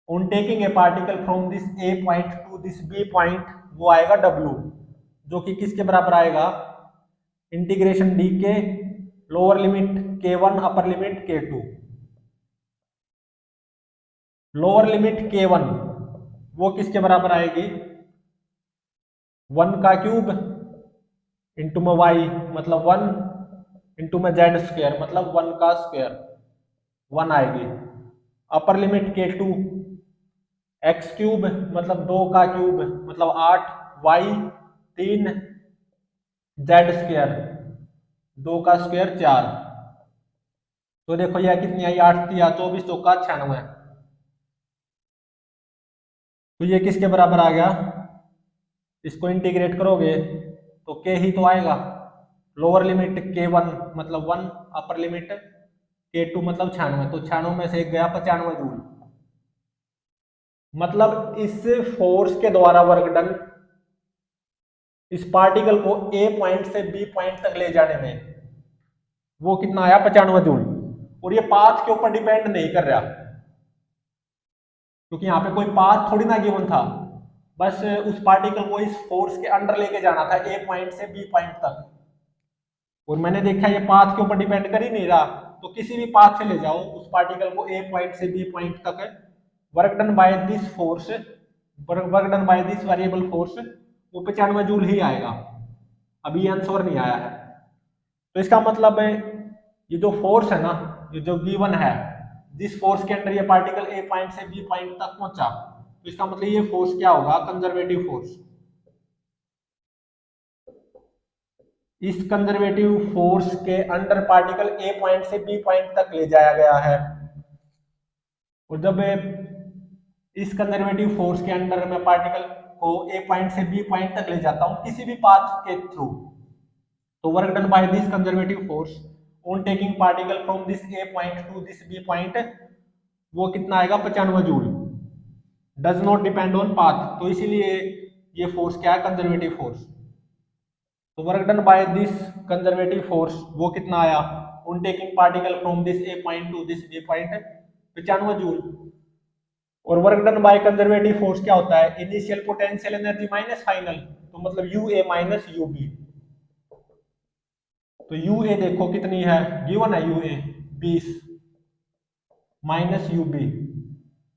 S1: on taking a particle from this A point to this B point, वो आएगा W, जो कि किसके बराबर आएगा, इंटीग्रेशन डी के lower limit K1 upper limit K2। Lower limit K1 वो किसके बराबर आएगी, 1 का क्यूब इंटू में y मतलब 1 इंटू में z स्क्वायर मतलब 1 का स्क्वायर 1 आएगी। अपर लिमिट K2 x क्यूब मतलब 2 का क्यूब मतलब 8 y 3 z स्क्वायर 2 का स्क्वायर 4। तो देखो यह कितनी आई, 8 3 24 2 का 96। तो ये किसके बराबर आ गया, इसको इंटीग्रेट करोगे तो के ही तो आएगा। लोअर लिमिट K1 मतलब 1 अपर लिमिट K2 मतलब 96, तो 96 में से एक गया 95 जूल। मतलब इस फोर्स के द्वारा वर्क डन इस पार्टिकल को ए पॉइंट से बी पॉइंट तक ले जाने में वो कितना आया, 95 जूल। और ये पाथ के ऊपर डिपेंड नहीं कर रहा, क्योंकि यहाँ पे कोई पाथ थोड़ी ना गिवन था, बस उस पार्टिकल को इस फोर्स के अंडर लेके जाना था ए पॉइंट से बी पॉइंट तक। और मैंने देखा ये पाथ के ऊपर डिपेंड कर ही नहीं रहा, तो किसी भी पाथ से ले जाओ उस पार्टिकल को ए पॉइंट से बी पॉइंट तक, work done by this force, work done by this variable force वो 95 जूल ही आएगा। अभी आंसर नहीं आया है, तो इसका मतलब है ये जो फोर्स है ना, ये जो गिवन है, जिस फोर्स के अंडर ये पार्टिकल ए पॉइंट से बी पॉइंट तक पहुंचा, तो इसका मतलब ये फोर्स क्या होगा, कंजर्वेटिव फोर्स। इस कंजर्वेटिव फोर्स के अंडर पार्टिकल ए पॉइंट से बी पॉइंट तक ले जाया गया है। और जब इस कंजर्वेटिव फोर्स के अंडर मैं पार्टिकल को ए पॉइंट से बी पॉइंट तक ले जाता हूं किसी भी पाथ के थ्रू, तो work done by this conservative force on taking particle from this A point to this B point वो कितना आएगा, 95 joule. Does not depend on path, तो इसीलिए ये फोर्स क्या है, कंजर्वेटिव फोर्स। तो work done by this conservative force वो कितना आया, on taking particle from this A point to this B point 95 joule. और work done by conservative force क्या होता है, initial potential energy minus final, तो मतलब U A minus U B. तो यू ए देखो कितनी है, गिवन है U A 20 minus U B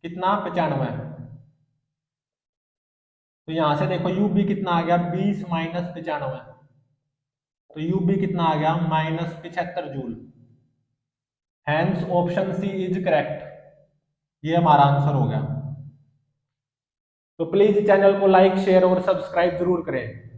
S1: कितना, 95। तो यहां से देखो यू बी कितना आ गया, 20 माइनस 95, तो यू बी कितना आ गया, minus 75 joule. Hence option C is correct, ये हमारा आंसर हो गया। तो प्लीज चैनल को लाइक शेयर और सब्सक्राइब जरूर करें।